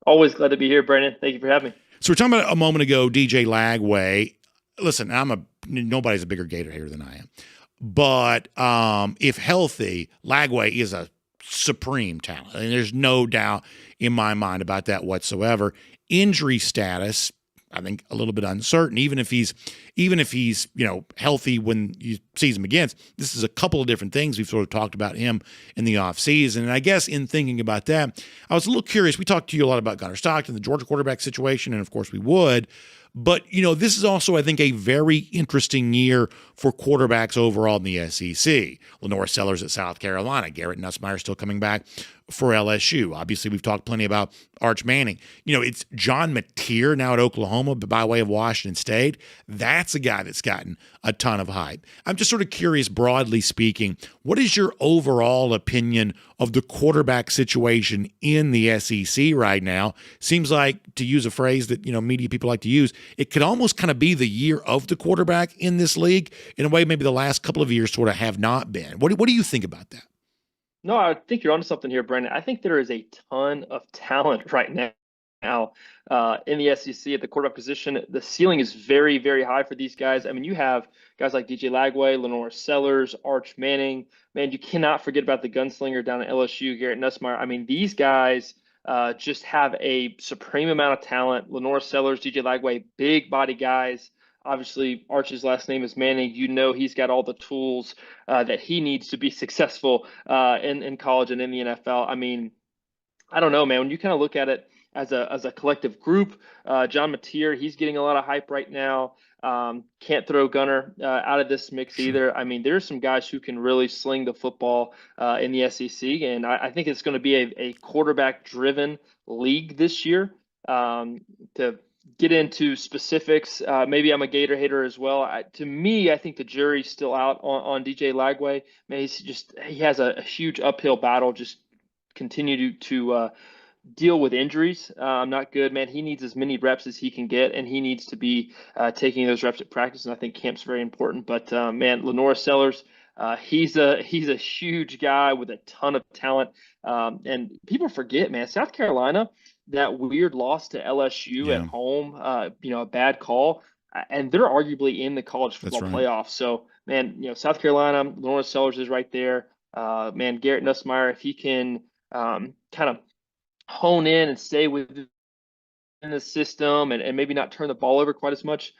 Always glad to be here, Brandon. Thank you for having me. So we're talking about a moment ago, DJ Lagway. Listen, nobody's a bigger Gator hater than I am. But if healthy, Lagway is a supreme talent. And there's no doubt in my mind about that whatsoever. Injury status, I think a little bit uncertain. Even if he's healthy when you sees him against, this is a couple of different things we've sort of talked about him in the offseason. And I guess in thinking about that, I was a little curious. We talked to you a lot about Gunnar Stockton, the Georgia quarterback situation, and of course we would. But, this is also, I think, a very interesting year for quarterbacks overall in the SEC. Lenore Sellers at South Carolina. Garrett Nussmeier still coming back for LSU. Obviously, we've talked plenty about Arch Manning. It's John Mateer now at Oklahoma by way of Washington State. That's a guy that's gotten a ton of hype. I'm just sort of curious, broadly speaking, what is your overall opinion of the quarterback situation in the SEC right now? Seems like, to use a phrase that, media people like to use, it could almost kind of be the year of the quarterback in this league in a way maybe the last couple of years sort of have not been. What do you think about that? No, I think you're onto something here, Brandon. I think there is a ton of talent right now in the SEC at the quarterback position. The ceiling is very, very high for these guys. I mean, you have guys like DJ Lagway, Lenore Sellers, Arch Manning. Man, you cannot forget about the gunslinger down at LSU, Garrett Nussmeier. I mean, these guys just have a supreme amount of talent. Lenore Sellers, DJ Lagway, big body guys. Obviously, Arch's last name is Manning. He's got all the tools that he needs to be successful in college and in the NFL. I mean, I don't know, man. When you kind of look at it as a collective group, John Mateer, he's getting a lot of hype right now. Can't throw Gunnar out of this mix either. I mean, there's some guys who can really sling the football in the SEC, and I think it's going to be a quarterback-driven league this year. To get into specifics, maybe I'm a Gator hater as well. To me, I think the jury's still out on DJ Lagway. Man, he has a huge uphill battle. Just continue to deal with injuries. Not good, man. He needs as many reps as he can get, and he needs to be taking those reps at practice. And I think camp's very important. But man, Lenore Sellers, he's a huge guy with a ton of talent. And people forget, man, South Carolina, that weird loss to LSU at home, a bad call, and they're arguably in the college football playoffs. So, man, South Carolina, Lawrence Sellers is right there. Man, Garrett Nussmeier, if he can kind of hone in and stay within the system and maybe not turn the ball over quite as much,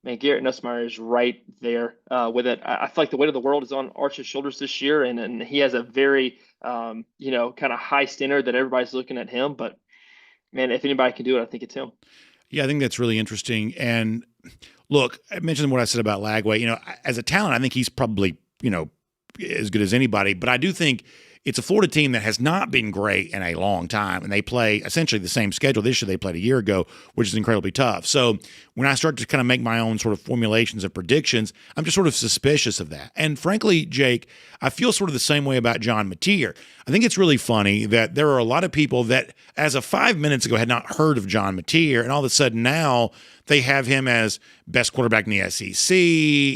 Man, Garrett Nussmeier is right there with it. I feel like the weight of the world is on Arch's shoulders this year, and he has a very, kind of high standard that everybody's looking at him. But, man, if anybody can do it, I think it's him. Yeah, I think that's really interesting. And look, I mentioned what I said about Lagway. As a talent, I think he's probably, as good as anybody. But I do think it's a Florida team that has not been great in a long time, and they play essentially the same schedule this year they played a year ago, which is incredibly tough. So when I start to kind of make my own sort of formulations of predictions, I'm just sort of suspicious of that. And frankly, Jake, I feel sort of the same way about John Mateer. I think it's really funny that there are a lot of people that, as of 5 minutes ago, had not heard of John Mateer, and all of a sudden now they have him as best quarterback in the SEC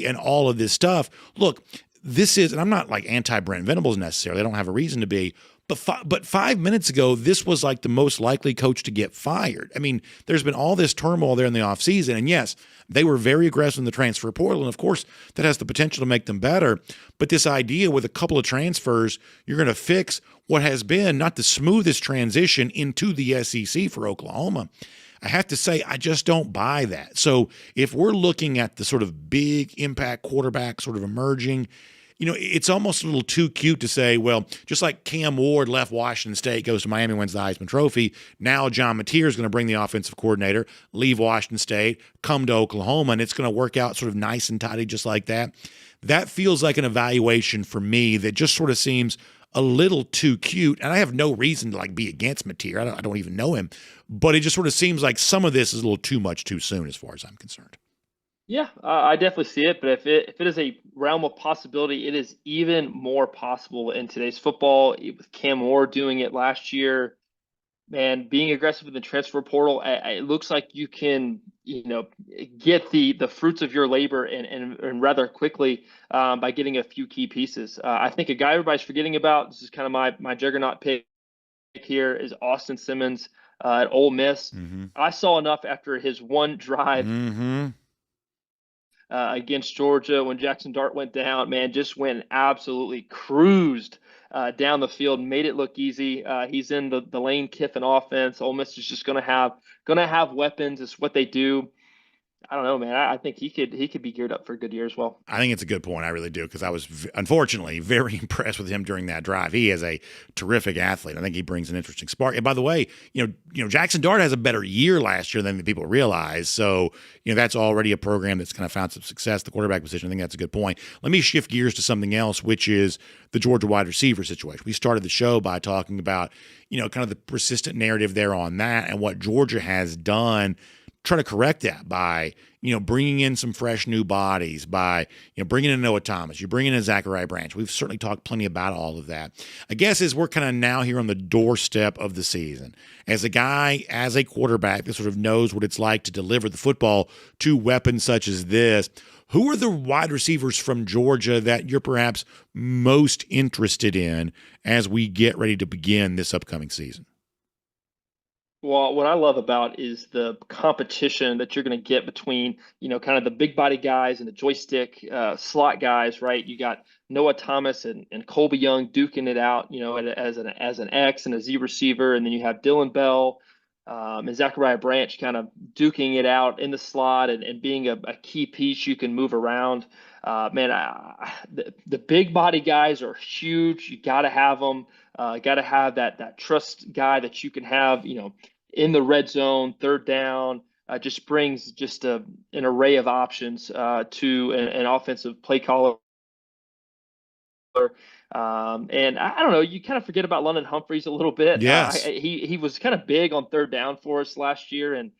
and all of this stuff. Look, this is, and I'm not like anti-Brent Venables necessarily. I don't have a reason to be. But 5 minutes ago, this was like the most likely coach to get fired. I mean, there's been all this turmoil there in the offseason. And yes, they were very aggressive in the transfer portal. And of course, that has the potential to make them better. But this idea with a couple of transfers, you're going to fix what has been not the smoothest transition into the SEC for Oklahoma. I have to say, I just don't buy that. So if we're looking at the sort of big impact quarterback sort of emerging, it's almost a little too cute to say, well, just like Cam Ward left Washington State, goes to Miami, wins the Heisman Trophy, now John Mateer is going to bring the offensive coordinator, leave Washington State, come to Oklahoma, and it's going to work out sort of nice and tidy just like that. That feels like an evaluation for me that just sort of seems a little too cute. And I have no reason to be against Mateer. I don't even know him. But it just sort of seems like some of this is a little too much too soon as far as I'm concerned. Yeah, I definitely see it. But if it is a realm of possibility, it is even more possible in today's football. With Cam Moore doing it last year, man, being aggressive in the transfer portal, it looks like you can, get the fruits of your labor and rather quickly by getting a few key pieces. I think a guy everybody's forgetting about, this is kind of my juggernaut pick here, is Austin Simmons at Ole Miss. Mm-hmm. I saw enough after his one drive against Georgia when Jackson Dart went down, man, just went absolutely cruised down the field, made it look easy. He's in the Lane Kiffin offense. Ole Miss is just gonna have weapons. It's what they do. I don't know, man. I think he could be geared up for a good year as well. I think it's a good point. I really do, because I was unfortunately very impressed with him during that drive. He is a terrific athlete. I think he brings an interesting spark. And by the way, Jackson Dart has a better year last year than people realize. So that's already a program that's kind of found some success. The quarterback position. I think that's a good point. Let me shift gears to something else, which is the Georgia wide receiver situation. We started the show by talking about kind of the persistent narrative there on that and what Georgia has done. Try to correct that by, bringing in some fresh new bodies, by, bringing in Noah Thomas, you bring in a Zachariah Branch. We've certainly talked plenty about all of that. I guess as we're kind of now here on the doorstep of the season, as a guy, as a quarterback that sort of knows what it's like to deliver the football to weapons such as this, who are the wide receivers from Georgia that you're perhaps most interested in as we get ready to begin this upcoming season? Well, what I love about is the competition that you're going to get between, kind of the big body guys and the joystick slot guys, right? You got Noah Thomas and Colby Young duking it out, as an X and a Z receiver, and then you have Dylan Bell and Zachariah Branch kind of duking it out in the slot and being a key piece you can move around. The big body guys are huge. You got to have them. Got to have that trust guy that you can have, in the red zone, third down. Just brings just an array of options to an offensive play caller. And I don't know, you kind of forget about London Humphreys a little bit. Yes. He was kind of big on third down for us last year. And,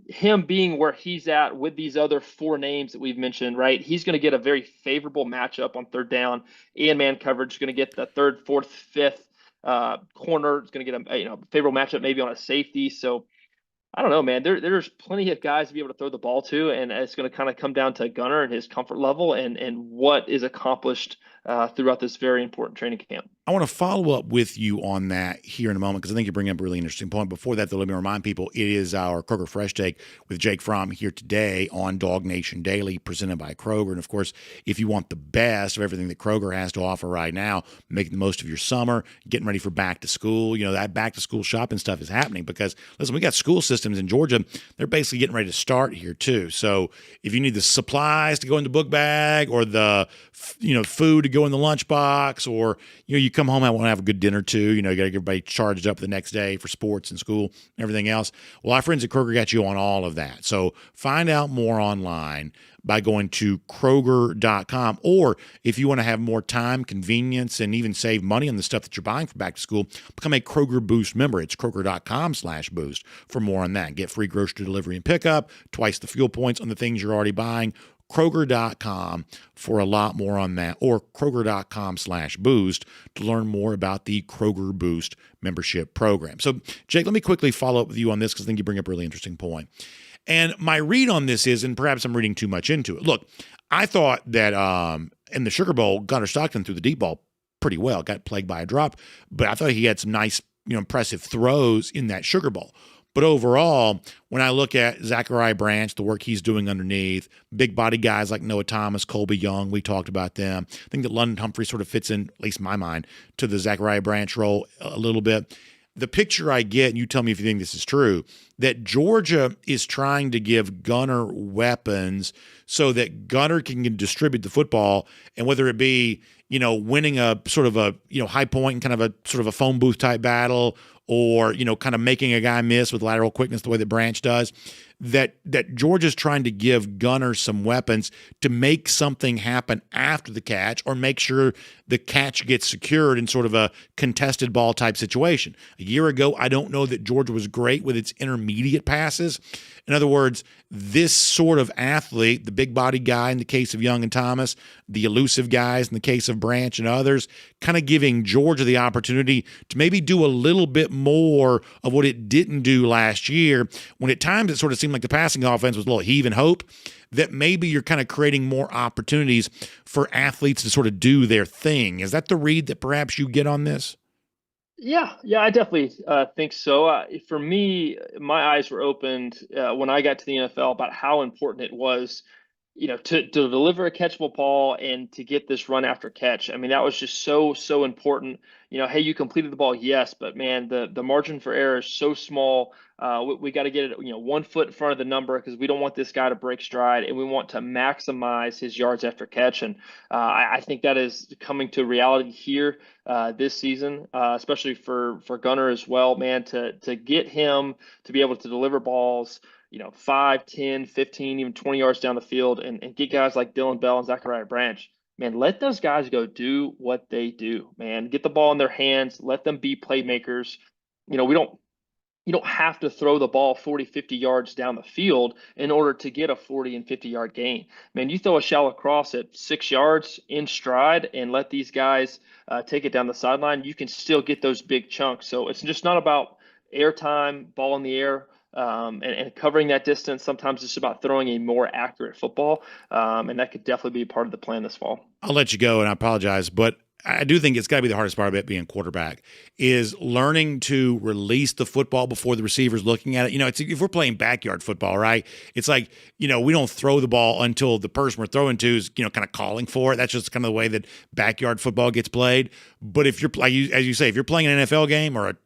him being where he's at with these other four names that we've mentioned, right? He's going to get a very favorable matchup on third down and man coverage. Going to get the third, fourth, fifth corner. It's going to get a favorable matchup maybe on a safety. So I don't know, man. There's plenty of guys to be able to throw the ball to, and it's going to kind of come down to Gunner and his comfort level and what is accomplished throughout this very important training camp. I want to follow up with you on that here in a moment because I think you bring up a really interesting point. Before that, though, let me remind people, it is our Kroger Fresh Take with Jake Fromm here today on DawgNation Daily, presented by Kroger. And, of course, if you want the best of everything that Kroger has to offer right now, making the most of your summer, getting ready for back to school, that back to school shopping stuff is happening because, listen, we got school systems in Georgia. They're basically getting ready to start here, too. So if you need the supplies to go in the book bag or the, food to go in the lunchbox or, you come home and want to have a good dinner too. You got to get everybody charged up the next day for sports and school and everything else. Well, our friends at Kroger got you on all of that. So find out more online by going to Kroger.com. Or if you want to have more time, convenience, and even save money on the stuff that you're buying for back to school, become a Kroger Boost member. It's Kroger.com/boost for more on that. Get free grocery delivery and pickup, twice the fuel points on the things you're already buying. Kroger.com for a lot more on that, or Kroger.com/boost to learn more about the Kroger Boost membership program. So, Jake, let me quickly follow up with you on this because I think you bring up a really interesting point. And my read on this is, and perhaps I'm reading too much into it. Look, I thought that in the Sugar Bowl, Gunnar Stockton threw the deep ball pretty well, got plagued by a drop, but I thought he had some nice, impressive throws in that Sugar Bowl. But overall, when I look at Zachariah Branch, the work he's doing underneath, big body guys like Noah Thomas, Colby Young, we talked about them. I think that London Humphrey sort of fits in, at least in my mind, to the Zachariah Branch role a little bit. The picture I get, and you tell me if you think this is true, that Georgia is trying to give Gunnar weapons so that Gunnar can distribute the football, and whether it be, winning a sort of a, high point and kind of a sort of a phone booth type battle, or, kind of making a guy miss with lateral quickness the way that Branch does, that Georgia's trying to give Gunnar some weapons to make something happen after the catch or make sure the catch gets secured in sort of a contested ball type situation. A year ago, I don't know that Georgia was great with its intermediate passes. In other words, this sort of athlete, the big body guy in the case of Young and Thomas, the elusive guys in the case of Branch and others, kind of giving Georgia the opportunity to maybe do a little bit more of what it didn't do last year, when at times it sort of seemed like the passing offense was a little heave and hope, that maybe you're kind of creating more opportunities for athletes to sort of do their thing. Is that the read that perhaps you get on this? Yeah, I definitely think so. For me, my eyes were opened when I got to the NFL about how important it was, to deliver a catchable ball and to get this run after catch. I mean, that was just so important. Hey, you completed the ball, yes, but man, the margin for error is so small. We got to get it, 1 foot in front of the number because we don't want this guy to break stride, and we want to maximize his yards after catch. And I think that is coming to reality here this season, especially for Gunnar as well, man, to get him to be able to deliver balls, 5, 10, 15, even 20 yards down the field and get guys like Dylan Bell and Zachariah Branch. Man, let those guys go do what they do, man. Get the ball in their hands. Let them be playmakers. You don't have to throw the ball 40, 50 yards down the field in order to get a 40 and 50-yard gain. Man, you throw a shallow cross at 6 yards in stride and let these guys take it down the sideline, you can still get those big chunks. So it's just not about airtime, ball in the air, and covering that distance. Sometimes it's about throwing a more accurate football, and that could definitely be part of the plan this fall. I'll let you go, and I apologize, but I do think it's got to be the hardest part of it being quarterback is learning to release the football before the receiver's looking at it. If we're playing backyard football, right? It's like, we don't throw the ball until the person we're throwing to is, kind of calling for it. That's just kind of the way that backyard football gets played. But if you're, as you say, if you're playing an NFL game or a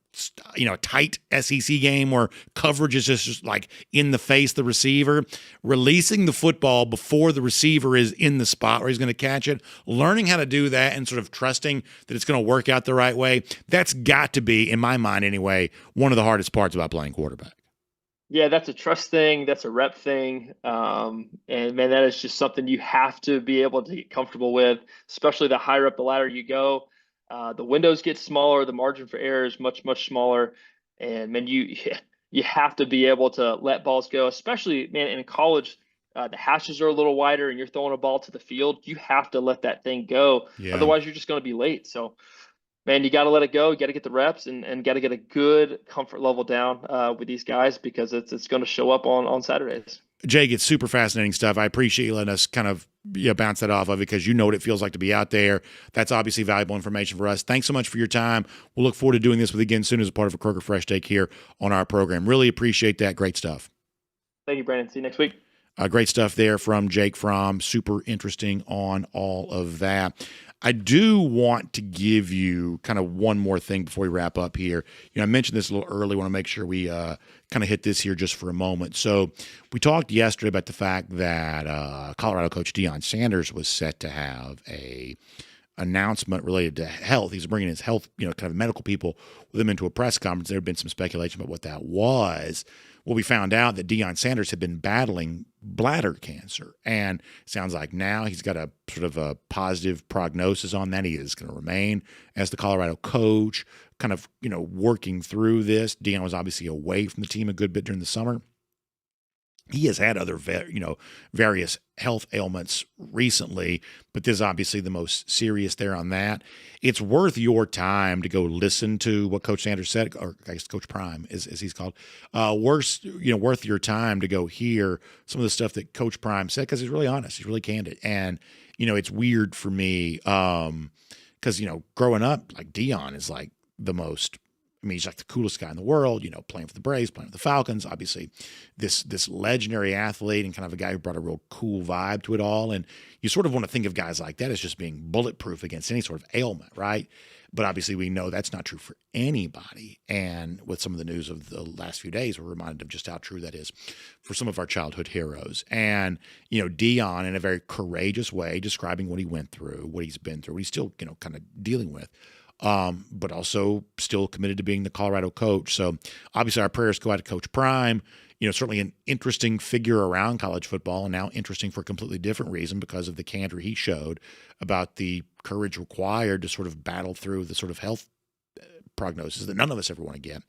tight SEC game where coverage is just like in the face of the receiver, releasing the football before the receiver is in the spot where he's going to catch it, learning how to do that and sort of trusting that it's going to work out the right way, that's got to be, in my mind anyway, one of the hardest parts about playing quarterback. Yeah, that's a trust thing. That's a rep thing. And man, that is just something you have to be able to get comfortable with, especially the higher up the ladder you go. The windows get smaller, the margin for error is much smaller, and man, you have to be able to let balls go, especially, man, in college. The hashes are a little wider and you're throwing a ball to the field, you have to let that thing go. Yeah. Otherwise you're just going to be late. So man, you got to let it go. You got to get the reps and got to get a good comfort level down with these guys because it's going to show up on Saturdays. Jake, it's super fascinating stuff. I appreciate you letting us kind of bounce that off of it because you know what it feels like to be out there. That's obviously valuable information for us. Thanks so much for your time. We'll look forward to doing this with you again soon as a part of a Kroger Fresh Take here on our program. Really appreciate that. Great stuff. Thank you, Brandon. See you next week. Great stuff there from Jake Fromm. Super interesting on all of that. I do want to give you kind of one more thing before we wrap up here. I mentioned this a little early. I want to make sure we kind of hit this here just for a moment. So we talked yesterday about the fact that Colorado coach Deion Sanders was set to have a announcement related to health. He's bringing his health, kind of medical people with him into a press conference. There had been some speculation about what that was. Well, we found out that Deion Sanders had been battling bladder cancer, and it sounds like now he's got a sort of a positive prognosis on that. He is going to remain as the Colorado coach, kind of, working through this. Deion was obviously away from the team a good bit during the summer. He has had other, various health ailments recently, but this is obviously the most serious there on that. It's worth your time to go listen to what Coach Sanders said, or I guess Coach Prime, as he's called. Worth your time to go hear some of the stuff that Coach Prime said because he's really honest, he's really candid, and it's weird for me because growing up, like Deion is like the most. He's like the coolest guy in the world, playing for the Braves, playing for the Falcons, obviously this legendary athlete and kind of a guy who brought a real cool vibe to it all. And you sort of want to think of guys like that as just being bulletproof against any sort of ailment, right? But obviously we know that's not true for anybody. And with some of the news of the last few days, we're reminded of just how true that is for some of our childhood heroes. And, Deion, in a very courageous way, describing what he went through, what he's been through, what he's still, kind of dealing with. But also still committed to being the Colorado coach. So obviously our prayers go out to Coach Prime, certainly an interesting figure around college football, and now interesting for a completely different reason because of the candor he showed about the courage required to sort of battle through the sort of health prognosis that none of us ever want to get.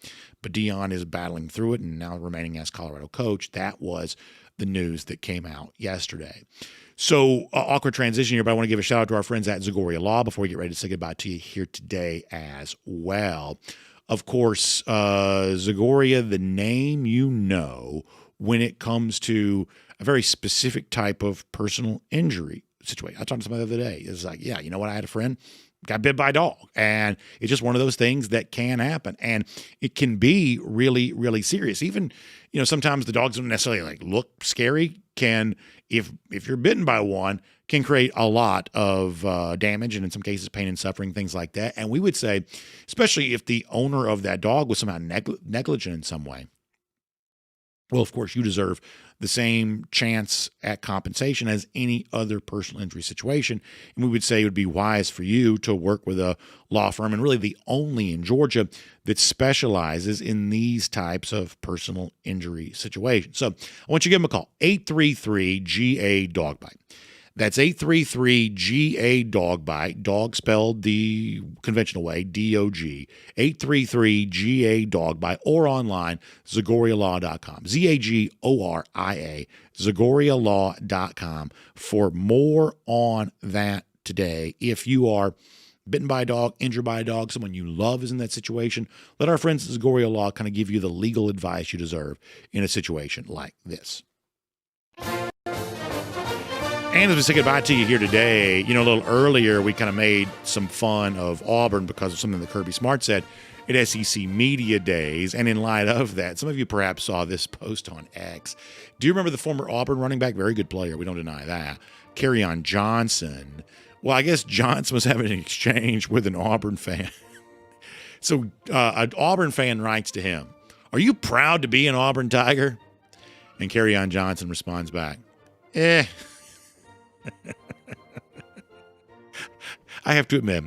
But Deion is battling through it and now remaining as Colorado coach. That was the news that came out yesterday. So awkward transition here, but I want to give a shout out to our friends at Zagoria Law before we get ready to say goodbye to you here today as well. Of course, Zagoria, the name when it comes to a very specific type of personal injury situation. I talked to somebody the other day. It's like, yeah, you know what? I had a friend got bit by a dog, and it's just one of those things that can happen, and it can be really, really serious. Even, sometimes the dogs don't necessarily look scary. If you're bitten by one, can create a lot of damage and in some cases pain and suffering, things like that. And we would say, especially if the owner of that dog was somehow negligent in some way, well, of course, you deserve the same chance at compensation as any other personal injury situation. And we would say it would be wise for you to work with a law firm, and really the only in Georgia that specializes in these types of personal injury situations. So I want you to give them a call, 833-GA-DOGBITE. That's 833-GA-DOGBITE, dog spelled the conventional way, D-O-G, 833-GA-DOGBITE, or online, ZagoriaLaw.com, Z-A-G-O-R-I-A, ZagoriaLaw.com for more on that today. If you are bitten by a dog, injured by a dog, someone you love is in that situation, let our friends at Zagoria Law kind of give you the legal advice you deserve in a situation like this. And as we say goodbye to you here today, a little earlier we kind of made some fun of Auburn because of something that Kirby Smart said at SEC Media Days. And in light of that, some of you perhaps saw this post on X. Do you remember the former Auburn running back? Very good player. We don't deny that. Kerryon Johnson. Well, I guess Johnson was having an exchange with an Auburn fan. So an Auburn fan writes to him, "Are you proud to be an Auburn Tiger?" And Kerryon Johnson responds back, I have to admit,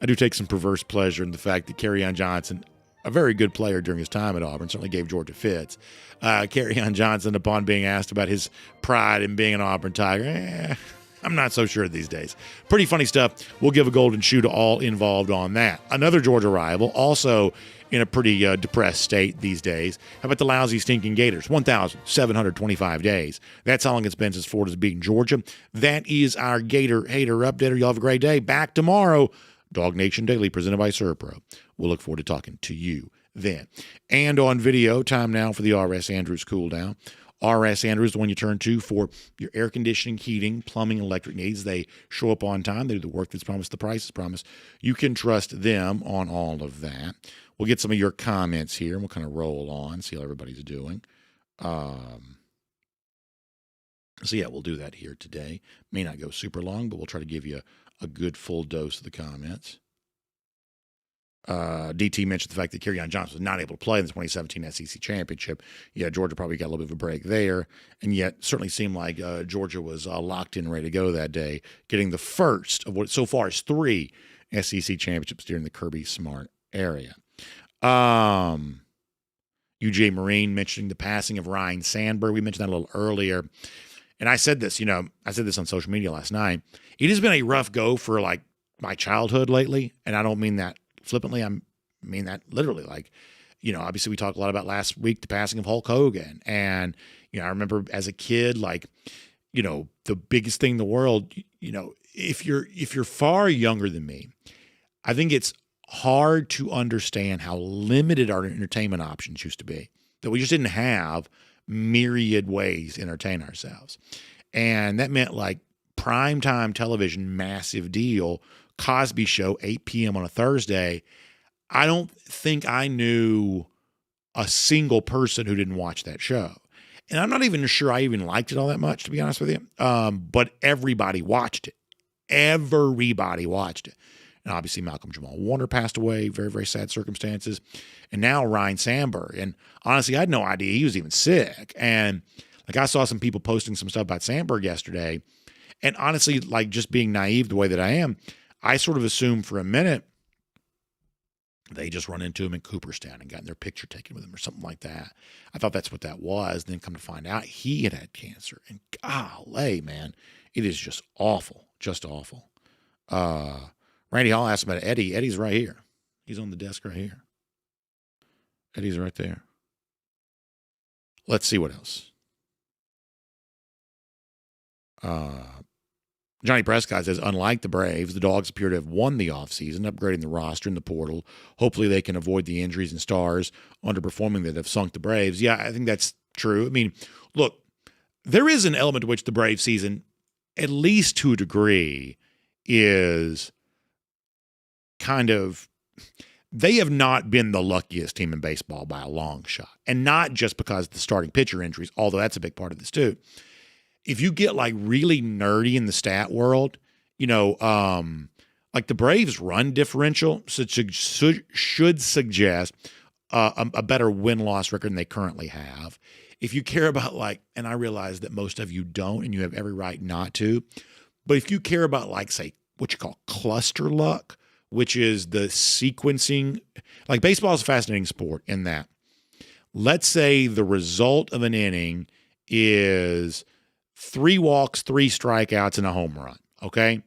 I do take some perverse pleasure in the fact that Kerryon Johnson, a very good player during his time at Auburn, certainly gave Georgia fits. Kerryon Johnson, upon being asked about his pride in being an Auburn Tiger, I'm not so sure these days. Pretty funny stuff. We'll give a golden shoe to all involved on that. Another Georgia rival, also in a pretty depressed state these days. How about the lousy, stinking Gators? 1,725 days. That's how long it's been since Florida's beaten Georgia. That is our Gator Hater Updater. Y'all have a great day. Back tomorrow. DawgNation Daily, presented by ServPro we'll look forward to talking to you then. And on video, time now for the R.S. Andrews cool down. R.S. Andrews, the one you turn to for your air conditioning, heating, plumbing, and electric needs. They show up on time. They do the work that's promised. The price is promised. You can trust them on all of that. We'll get some of your comments here, and we'll kind of roll on, see how everybody's doing. So, yeah, we'll do that here today. May not go super long, but we'll try to give you a good full dose of the comments. DT mentioned the fact that Kerryon Johnson was not able to play in the 2017 SEC Championship. Yeah, Georgia probably got a little bit of a break there, and yet certainly seemed like Georgia was locked in, ready to go that day, getting the first of what so far is 3 SEC championships during the Kirby Smart area. UGA Marine mentioning the passing of Ryan Sandberg. We mentioned that a little earlier. And I said this, on social media last night. It has been a rough go for like my childhood lately. And I don't mean that flippantly. I mean that literally. Like, obviously we talked a lot about last week, the passing of Hulk Hogan. And, I remember as a kid, like, the biggest thing in the world, if you're far younger than me, I think it's hard to understand how limited our entertainment options used to be, that we just didn't have myriad ways to entertain ourselves. And that meant like primetime television, massive deal, Cosby Show, 8 p.m. on a Thursday. I don't think I knew a single person who didn't watch that show. And I'm not even sure I even liked it all that much, to be honest with you. But everybody watched it. Everybody watched it. And obviously Malcolm Jamal Warner passed away, very, very sad circumstances. And now Ryan Sandberg. And honestly, I had no idea he was even sick. And like I saw some people posting some stuff about Sandberg yesterday. And honestly, like just being naive the way that I am, I sort of assumed for a minute they just run into him in Cooperstown and gotten their picture taken with him or something like that. I thought that's what that was. And then come to find out he had cancer. And golly, man, it is just awful. Just awful. Randy Hall asked about Eddie. Eddie's right here. He's on the desk right here. Eddie's right there. Let's see what else. Johnny Prescott says, unlike the Braves, the Dogs appear to have won the offseason, upgrading the roster in the portal. Hopefully they can avoid the injuries and stars underperforming that have sunk the Braves. Yeah, I think that's true. I mean, look, there is an element to which the Braves season, at least to a degree, is kind of, they have not been the luckiest team in baseball by a long shot. And not just because of the starting pitcher injuries, although that's a big part of this too. If you get like really nerdy in the stat world, like the Braves run differential should suggest a better win-loss record than they currently have. If you care about like, and I realize that most of you don't, and you have every right not to, but if you care about like, say, what you call cluster luck, which is the sequencing, like baseball is a fascinating sport in that, let's say the result of an inning is 3 walks, 3 strikeouts, and a home run, okay?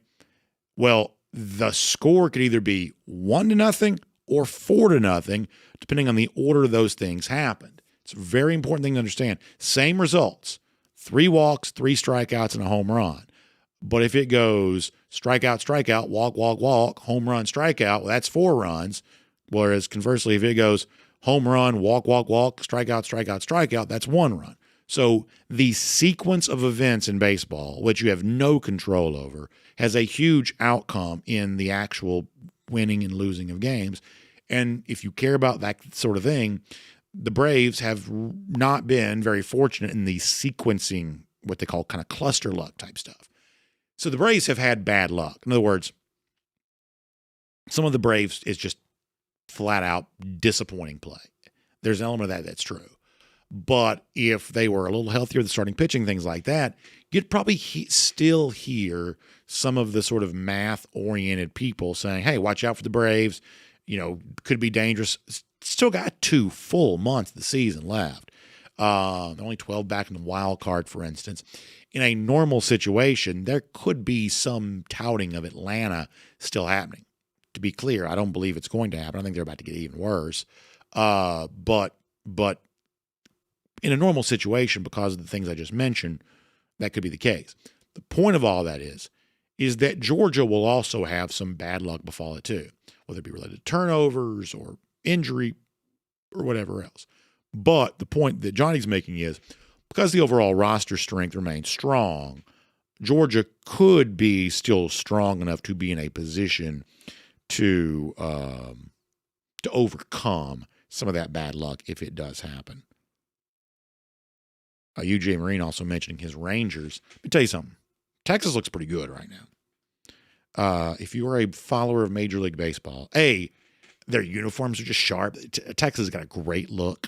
Well, the score could either be 1-0 or 4-0, depending on the order those things happened. It's a very important thing to understand. Same results, 3 walks, 3 strikeouts, and a home run. But if it goes strikeout, strikeout, walk, walk, walk, home run, strikeout, well, that's 4 runs. Whereas conversely, if it goes home run, walk, walk, walk, strikeout, strikeout, strikeout, that's 1 run. So the sequence of events in baseball, which you have no control over, has a huge outcome in the actual winning and losing of games. And if you care about that sort of thing, the Braves have not been very fortunate in the sequencing, what they call kind of cluster luck type stuff. So the Braves have had bad luck. In other words, some of the Braves is just flat out disappointing play. There's an element of that that's true. But if they were a little healthier, the starting pitching, things like that, you'd probably still hear some of the sort of math-oriented people saying, hey, watch out for the Braves, could be dangerous. Still got 2 full months of the season left. Only 12 back in the wild card, for instance. In a normal situation, there could be some touting of Atlanta still happening. To be clear, I don't believe it's going to happen. I think they're about to get even worse. But in a normal situation, because of the things I just mentioned, that could be the case. The point of all that is that Georgia will also have some bad luck befall it too. whether it be related to turnovers or injury or whatever else. But the point that Johnny's making is, because the overall roster strength remains strong, Georgia could be still strong enough to be in a position to overcome some of that bad luck if it does happen. UGA Marine also mentioning his Rangers. Let me tell you something. Texas looks pretty good right now. If you are a follower of Major League Baseball, their uniforms are just sharp. Texas has got a great look.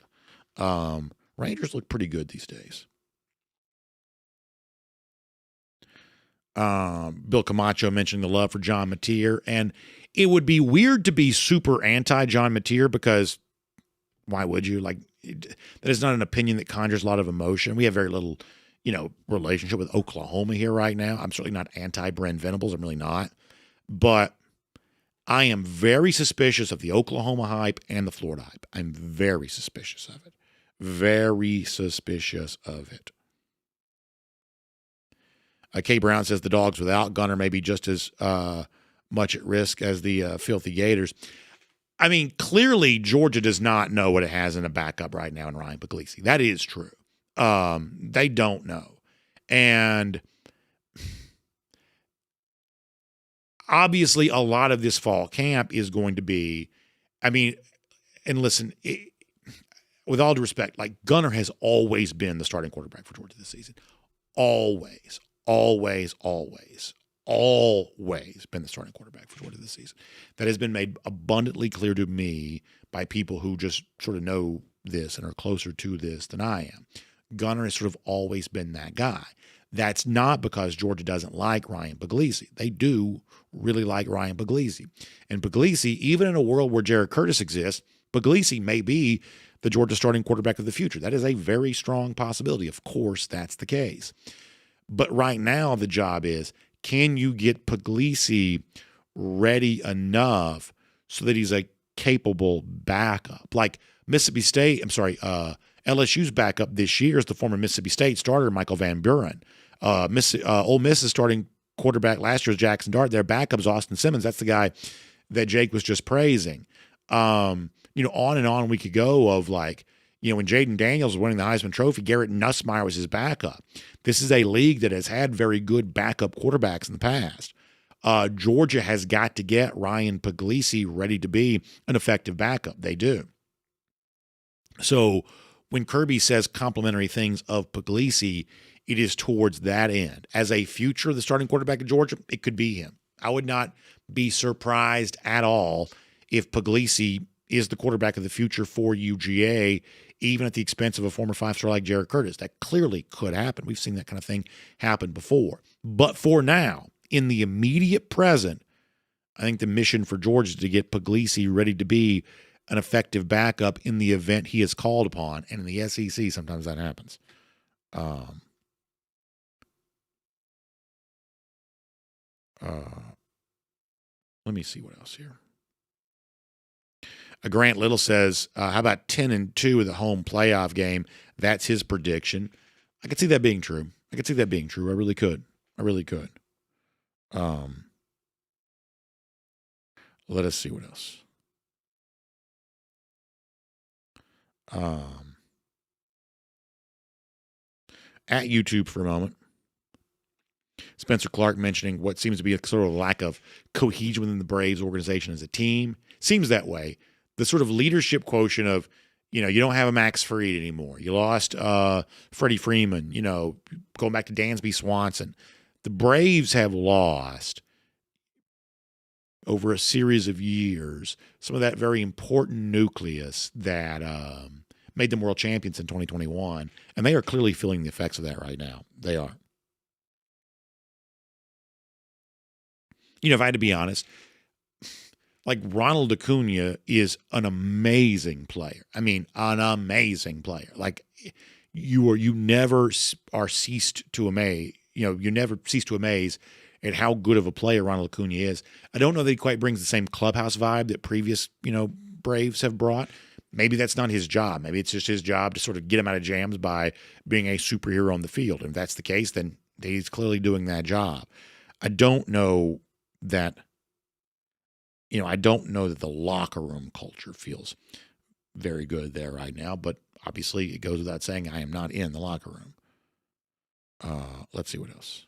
Rangers look pretty good these days. Bill Camacho mentioning the love for John Mateer, and it would be weird to be super anti-John Mateer because why would you? Like, that is not an opinion that conjures a lot of emotion. We have very little, relationship with Oklahoma here right now. I'm certainly not anti-Brent Venables. I'm really not. But I am very suspicious of the Oklahoma hype and the Florida hype. I'm very suspicious of it. Very suspicious of it. K. Brown says the Dogs without Gunner may be just as much at risk as the filthy Gators. I mean, clearly Georgia does not know what it has in a backup right now in Ryan Puglisi. That is true. They don't know. And obviously a lot of this fall camp is going to be, and listen, with all due respect, like Gunner has always been the starting quarterback for Georgia this season. Always been the starting quarterback for Georgia this season. That has been made abundantly clear to me by people who just sort of know this and are closer to this than I am. Gunner has sort of always been that guy. That's not because Georgia doesn't like Ryan Puglisi. They do really like Ryan Puglisi. And Puglisi, even in a world where Jared Curtis exists, Puglisi may be the Georgia starting quarterback of the future. That is a very strong possibility. Of course, that's the case. But right now, the job is, can you get Puglisi ready enough so that he's a capable backup? Like LSU's backup this year is the former Mississippi State starter, Michael Van Buren. Ole Miss's starting quarterback last year was Jackson Dart. Their backup is Austin Simmons. That's the guy that Jake was just praising. On and on we could go of like, when Jaden Daniels was winning the Heisman Trophy, Garrett Nussmeier was his backup. This is a league that has had very good backup quarterbacks in the past. Georgia has got to get Ryan Puglisi ready to be an effective backup. They do. So when Kirby says complimentary things of Puglisi, it is towards that end. As a future, the starting quarterback of Georgia, it could be him. I would not be surprised at all if Puglisi is the quarterback of the future for UGA, even at the expense of a former five-star like Jared Curtis. That clearly could happen. We've seen that kind of thing happen before. But for now, in the immediate present, I think the mission for Georgia is to get Puglisi ready to be an effective backup in the event he is called upon. And in the SEC, sometimes that happens. Let me see what else here. Grant Little says, how about 10-2 with a home playoff game? That's his prediction. I could see that being true. I really could. Let us see what else. At YouTube for a moment. Spencer Clark mentioning what seems to be a sort of lack of cohesion within the Braves organization as a team. Seems that way. The sort of leadership quotient of, you don't have a Max Fried anymore. You lost Freddie Freeman, going back to Dansby Swanson. The Braves have lost over a series of years some of that very important nucleus that made them world champions in 2021. And they are clearly feeling the effects of that right now. They are. If I had to be honest, like Ronald Acuna is an amazing player. I mean, an amazing player. Like you never are ceased to amaze. You never cease to amaze at how good of a player Ronald Acuna is. I don't know that he quite brings the same clubhouse vibe that previous, Braves have brought. Maybe that's not his job. Maybe it's just his job to sort of get him out of jams by being a superhero on the field. And if that's the case, then he's clearly doing that job. I don't know that I don't know that the locker room culture feels very good there right now, but obviously it goes without saying I am not in the locker room. Let's see what else.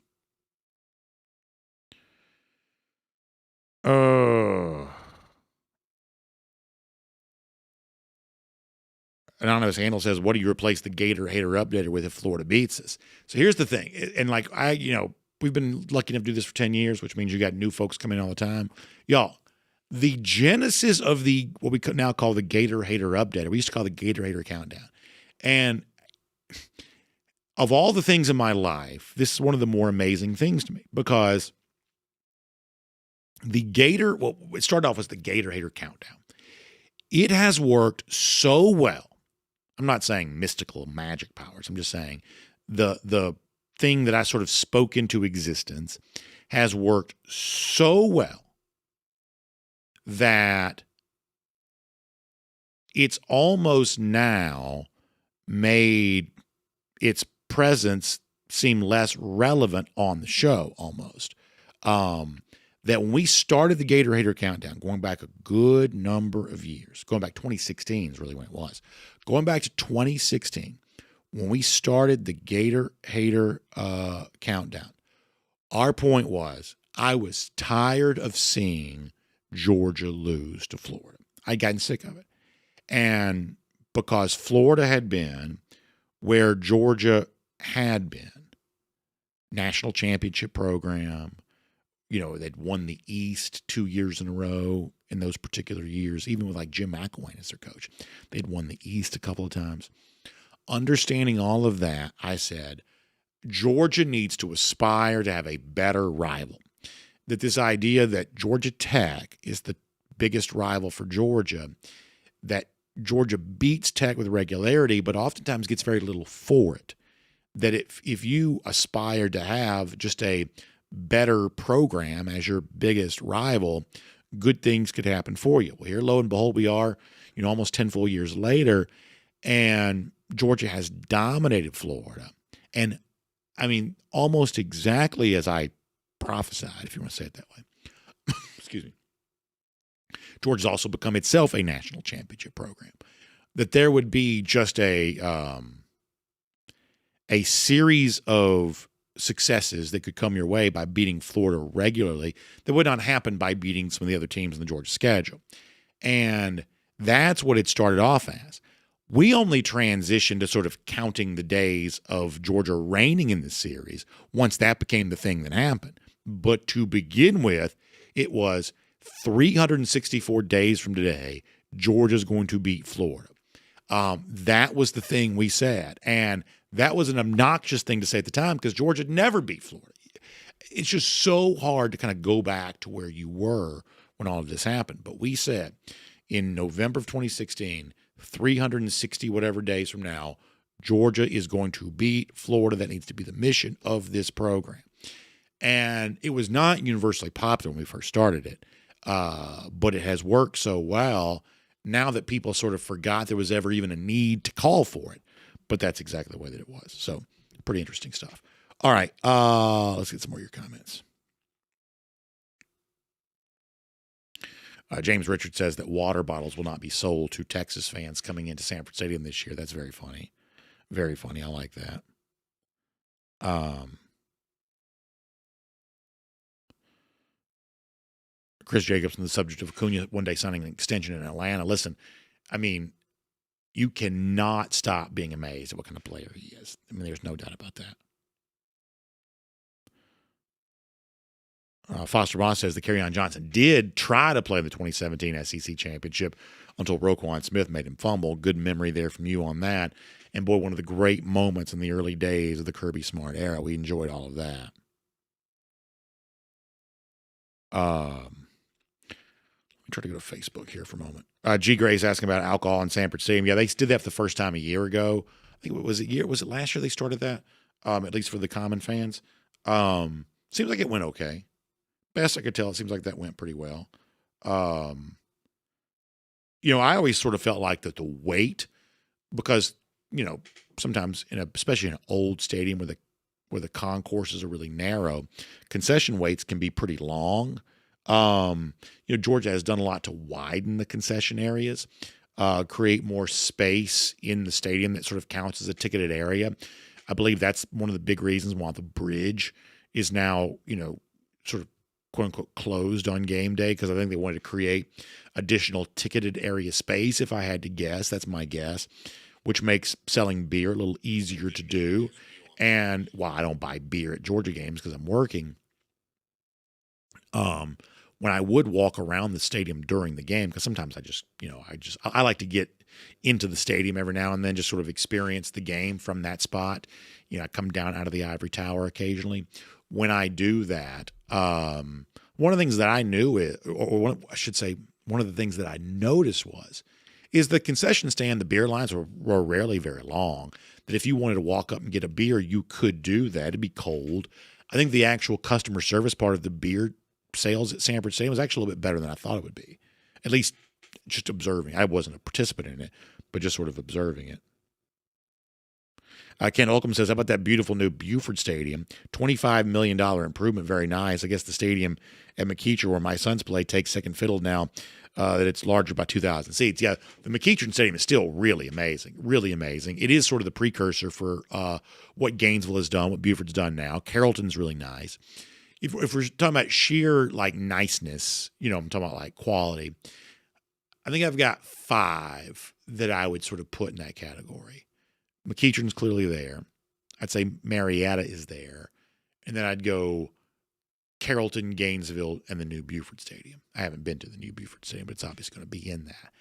Anonymous Handle says, what do you replace the Gator hater updater with if Florida beats us? So here's the thing. And like we've been lucky enough to do this for 10 years, which means you got new folks coming in all the time. Y'all, the genesis of what we now call the Gator hater updater, we used to call the Gator hater countdown. And of all the things in my life, this is one of the more amazing things to me because it started off as the Gator hater countdown. It has worked so well. I'm not saying mystical magic powers. I'm just saying the thing that I sort of spoke into existence has worked so well that it's almost now made its presence seem less relevant on the show almost. That when we started the Gator Hater Countdown, going back a good number of years, going back 2016 is really when it was, going back to 2016, when we started the Gator Hater Countdown, our point was I was tired of seeing Georgia lose to Florida. I'd gotten sick of it. And because Florida had been where Georgia had been, national championship program, they'd won the East 2 years in a row in those particular years, even with like Jim McElwain as their coach. They'd won the East a couple of times. Understanding all of that, I said, Georgia needs to aspire to have a better rival. That this idea that Georgia Tech is the biggest rival for Georgia, that Georgia beats Tech with regularity, but oftentimes gets very little for it. That if you aspire to have just a better program as your biggest rival, good things could happen for you. Well, here, lo and behold, we are, almost 10 full years later, and Georgia has dominated Florida. And, I mean, almost exactly as I prophesied, if you want to say it that way. Excuse me. Georgia's also become itself a national championship program. That there would be just a series of successes that could come your way by beating Florida regularly that would not happen by beating some of the other teams in the Georgia schedule. And that's what it started off as. We only transitioned to sort of counting the days of Georgia reigning in this series once that became the thing that happened. But to begin with, it was 364 days from today, Georgia's going to beat Florida. That was the thing we said. And that was an obnoxious thing to say at the time because Georgia never beat Florida. It's just so hard to kind of go back to where you were when all of this happened. But we said in November of 2016, 360 whatever days from now, Georgia is going to beat Florida. That needs to be the mission of this program. And it was not universally popular when we first started it, but it has worked so well now that people sort of forgot there was ever even a need to call for it. But that's exactly the way that it was. So pretty interesting stuff. All right, let's get some more of your comments. James Richard says that water bottles will not be sold to Texas fans coming into Sanford Stadium this year. That's very funny. Very funny. I like that. Chris Jacobs on the subject of Acuna one day signing an extension in Atlanta. Listen, I mean, you cannot stop being amazed at what kind of player he is. I mean, there's no doubt about that. Foster Ross says that Kerryon Johnson did try to play the 2017 SEC championship until Roquan Smith made him fumble. Good memory there from you on that. And boy, one of the great moments in the early days of the Kirby Smart era. We enjoyed all of that. Let me try to go to Facebook here for a moment. G. Gray's asking about alcohol in Sanford Stadium. Yeah, they did that for the first time a year ago. I think was it last year they started that? At least for the common fans. Seems like it went okay. Best I could tell, it seems like that went pretty well. I always sort of felt like that the wait, because sometimes especially in an old stadium where the concourses are really narrow, concession waits can be pretty long. Georgia has done a lot to widen the concession areas, create more space in the stadium that sort of counts as a ticketed area. I believe that's one of the big reasons why the bridge is now, sort of quote unquote closed on game day, because I think they wanted to create additional ticketed area space, if I had to guess. That's my guess, which makes selling beer a little easier to do. And while I don't buy beer at Georgia games because I'm working, when I would walk around the stadium during the game, because sometimes I like to get into the stadium every now and then, just sort of experience the game from that spot. I come down out of the ivory tower occasionally. When I do that, one of the things that I knew is, one of the things that I noticed is the concession stand, the beer lines were rarely very long, that if you wanted to walk up and get a beer, you could do that. It'd be cold. I think the actual customer service part of the beer sales at Sanford Stadium was actually a little bit better than I thought it would be, at least just observing. I wasn't a participant in it, but just sort of observing it. Ken Olcom says, how about that beautiful new Buford Stadium? $25 million improvement. Very nice. I guess the stadium at McEachern, where my sons play, takes second fiddle now that it's larger by 2,000 seats. Yeah, the McEachern Stadium is still really amazing. Really amazing. It is sort of the precursor for what Gainesville has done, what Buford's done now. Carrollton's really nice. If we're talking about sheer, niceness, I'm talking about, quality, I think I've got 5 that I would sort of put in that category. McEachern's clearly there. I'd say Marietta is there. And then I'd go Carrollton, Gainesville, and the new Buford Stadium. I haven't been to the new Buford Stadium, but it's obviously going to be in that.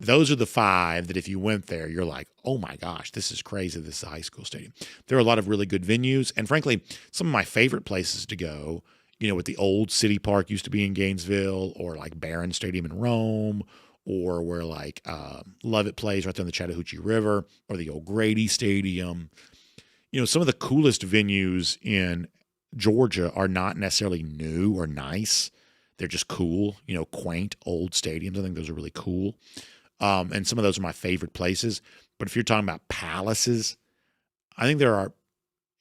Those are the 5 that if you went there, you're like, oh my gosh, this is crazy. This is a high school stadium. There are a lot of really good venues. And frankly, some of my favorite places to go, with the old City Park used to be in Gainesville, or Barron Stadium in Rome, or where Lovett plays right there on the Chattahoochee River, or the old Grady Stadium. Some of the coolest venues in Georgia are not necessarily new or nice. They're just cool, quaint old stadiums. I think those are really cool. And some of those are my favorite places. But if you're talking about palaces, I think there are,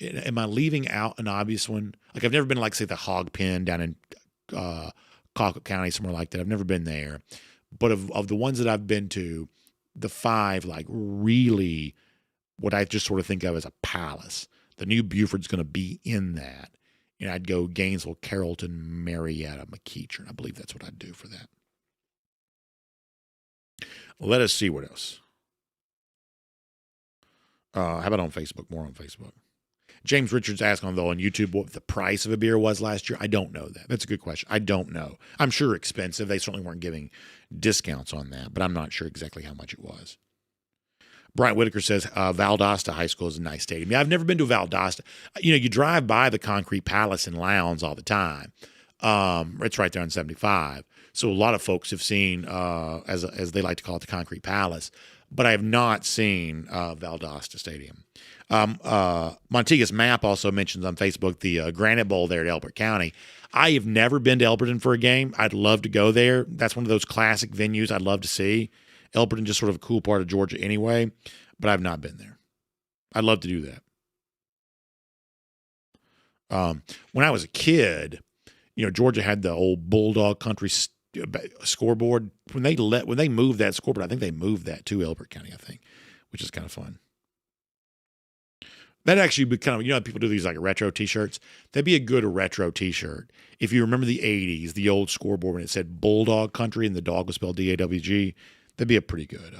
am I leaving out an obvious one? I've never been to, say, the Hog Pen down in Colquitt County, somewhere like that. I've never been there. But of the ones that I've been to, the 5, really what I just sort of think of as a palace. The new Buford's going to be in that. And I'd go Gainesville, Carrollton, Marietta, McEachern. I believe that's what I'd do for that. Let us see what else. How about on Facebook? More on Facebook. James Richards asking on YouTube what the price of a beer was last year. I don't know that. That's a good question. I don't know. I'm sure expensive. They certainly weren't giving discounts on that, but I'm not sure exactly how much it was. Brian Whitaker says Valdosta High School is a nice stadium. Yeah, I've never been to Valdosta. You drive by the Concrete Palace in Lowndes all the time. It's right there on 75. So a lot of folks have seen, as they like to call it, the Concrete Palace. But I have not seen Valdosta Stadium. Montegas Map also mentions on Facebook the Granite Bowl there at Elbert County. I have never been to Elberton for a game. I'd love to go there. That's one of those classic venues I'd love to see. Elberton just sort of a cool part of Georgia anyway, but I've not been there. I'd love to do that. When I was a kid, Georgia had the old Bulldog Country scoreboard. When they moved that scoreboard, I think they moved that to Elbert County, which is kind of fun. That'd actually be kind of, people do these retro T-shirts. That'd be a good retro T-shirt. If you remember the 80s, the old scoreboard when it said Bulldog Country and the dog was spelled D-A-W-G, that'd be a pretty good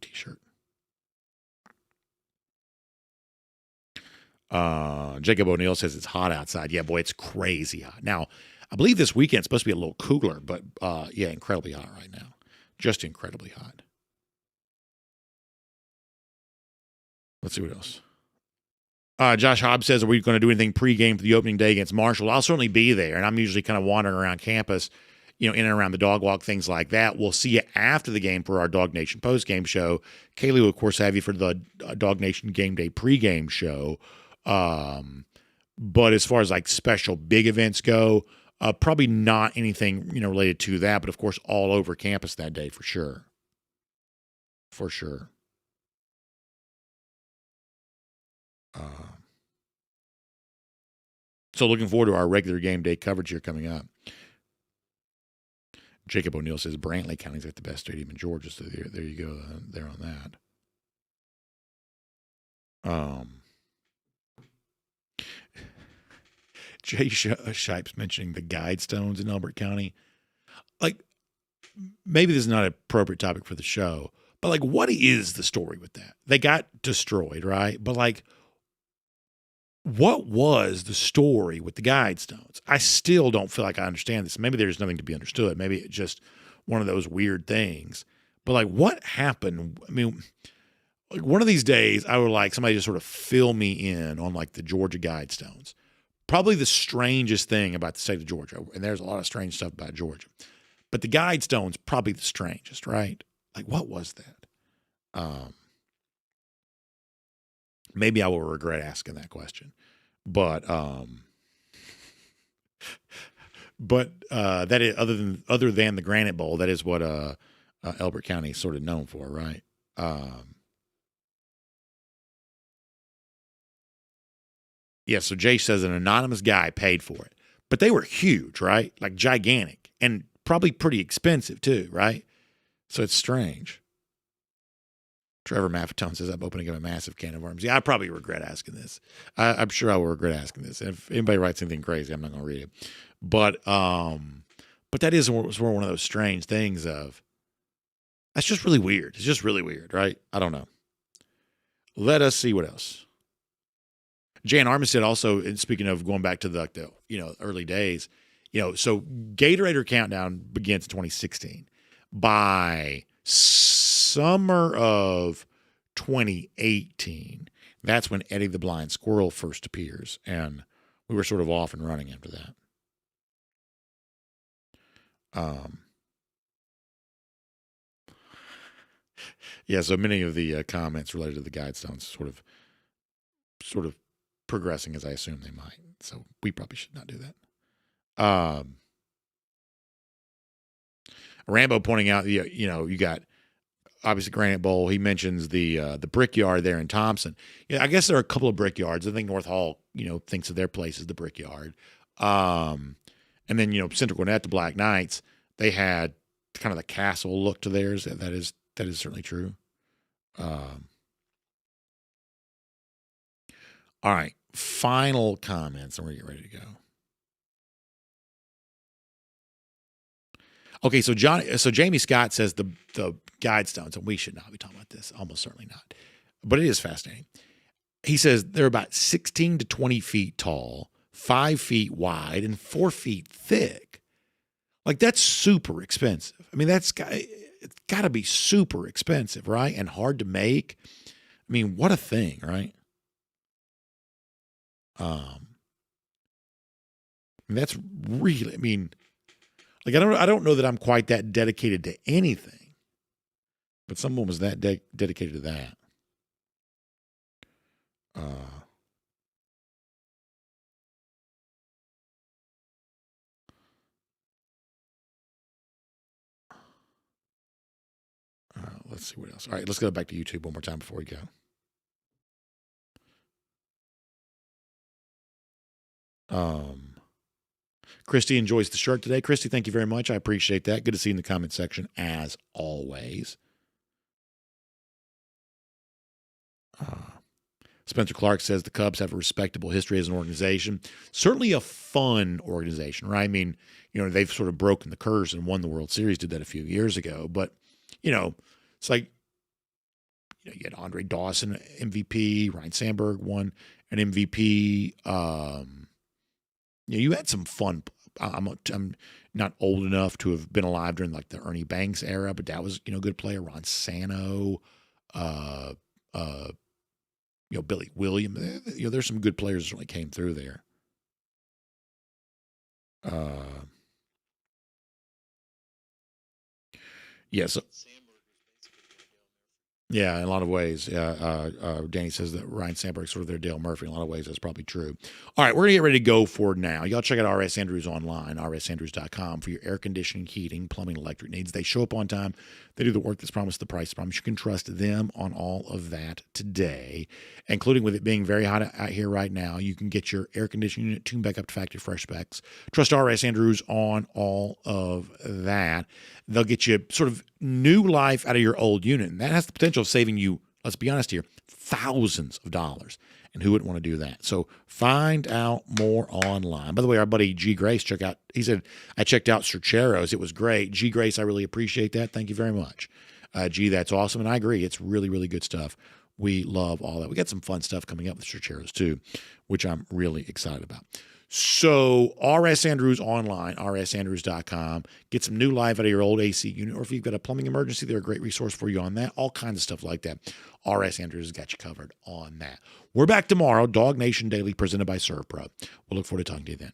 T-shirt. Jacob O'Neill says it's hot outside. Yeah, boy, it's crazy hot. Now, I believe this weekend's supposed to be a little cooler, but yeah, incredibly hot right now. Just incredibly hot. Let's see what else. Josh Hobbs says, are we going to do anything pregame for the opening day against Marshall? I'll certainly be there, and I'm usually kind of wandering around campus, in and around the dog walk, things like that. We'll see you after the game for our DawgNation postgame show. Kaylee will, of course, have you for the DawgNation Game Day pregame show. But as far as special big events go, probably not anything, related to that, but of course, all over campus that day for sure. For sure. So looking forward to our regular game day coverage here coming up. Jacob O'Neill says Brantley County's got the best stadium in Georgia, so there you go there on that. Jay Shipes mentioning the guide stones in Elbert County. Like, maybe this is not an appropriate topic for the show, but like, what is the story with that? They got destroyed, right? But like, what was the story with the guide stones? I still don't feel like I understand this. Maybe there's nothing to be understood. Maybe it's just one of those weird things. But like, what happened? I mean, like one of these days, I would like somebody to sort of fill me in on like the Georgia guide stones. Probably the strangest thing about the state of Georgia, and there's a lot of strange stuff about Georgia, but the guide stone's probably the strangest, right? Like, what was that? Maybe I will regret asking that question, but that is other than the Granite Bowl, that is what Elbert County is sort of known for, right? Yeah, so Jay says an anonymous guy paid for it. But they were huge, right? Like gigantic. And probably pretty expensive too, right? So it's strange. Trevor Maffetone says, I'm opening up a massive can of worms. Yeah, I probably regret asking this. I'm sure I will regret asking this. And if anybody writes anything crazy, I'm not going to read it. But that is one of those strange things of, that's just really weird. It's just really weird, right? I don't know. Let us see what else. Jan Armistead also, and speaking of going back to the early days, so Gatorator Countdown begins in 2016. By summer of 2018, that's when Eddie the Blind Squirrel first appears, and we were sort of off and running after that. Yeah, so many of the comments related to the Guidestones sort of progressing as I assume they might. So we probably should not do that. Rambo pointing out, you got obviously Granite Bowl. He mentions the Brickyard there in Thompson. Yeah, I guess there are a couple of Brickyards. I think North Hall, thinks of their place as the Brickyard. And then, Central Gwinnett, the Black Knights, they had kind of the castle look to theirs. That is certainly true. All right, final comments, and we're getting ready to go. Okay, so Jamie Scott says the Guidestones, and we should not be talking about this, almost certainly not, but it is fascinating. He says they're about 16 to 20 feet tall, 5 feet wide, and 4 feet thick. Like, that's super expensive. I mean, it's got to be super expensive, right? And hard to make. I mean, what a thing, right? That's really, like, I don't know that I'm quite that dedicated to anything, but someone was that dedicated to that. Let's see what else. All right, let's go back to YouTube one more time before we go. Christy enjoys the shirt today. Christy, thank you very much. I appreciate that. Good to see you in the comment section, as always. Spencer Clark says the Cubs have a respectable history as an organization. Certainly a fun organization, right? I mean, they've sort of broken the curse and won the World Series, did that a few years ago. But, it's like, you had Andre Dawson, MVP. Ryan Sandberg won an MVP. You had some fun. I'm not old enough to have been alive during like the Ernie Banks era, but that was, good player. Ron Sano, Billy Williams. There's some good players that certainly came through there. Yeah, so Yeah, in a lot of ways. Danny says that Ryan Sandberg's sort of their Dale Murphy. In a lot of ways, that's probably true. All right, we're going to get ready to go for now. Y'all check out RS Andrews online, rsandrews.com, for your air conditioning, heating, plumbing, electric needs. They show up on time. They do the work that's promised, the price promise. You can trust them on all of that today, including with it being very hot out here right now. You can get your air conditioning unit tuned back up to factory fresh specs. Trust RS Andrews on all of that. They'll get you sort of new life out of your old unit. And that has the potential of saving you, let's be honest here, thousands of dollars. And who wouldn't want to do that? So find out more online. By the way, our buddy G. Grace, he said, I checked out Cercheros. It was great. G. Grace, I really appreciate that. Thank you very much. G, that's awesome. And I agree. It's really, really good stuff. We love all that. We got some fun stuff coming up with Cercheros too, which I'm really excited about. So RS Andrews online, rsandrews.com. Get some new life out of your old AC unit, or if you've got a plumbing emergency, they're a great resource for you on that. All kinds of stuff like that. RS Andrews has got you covered on that. We're back tomorrow, DawgNation Daily, presented by ServPro. We'll look forward to talking to you then.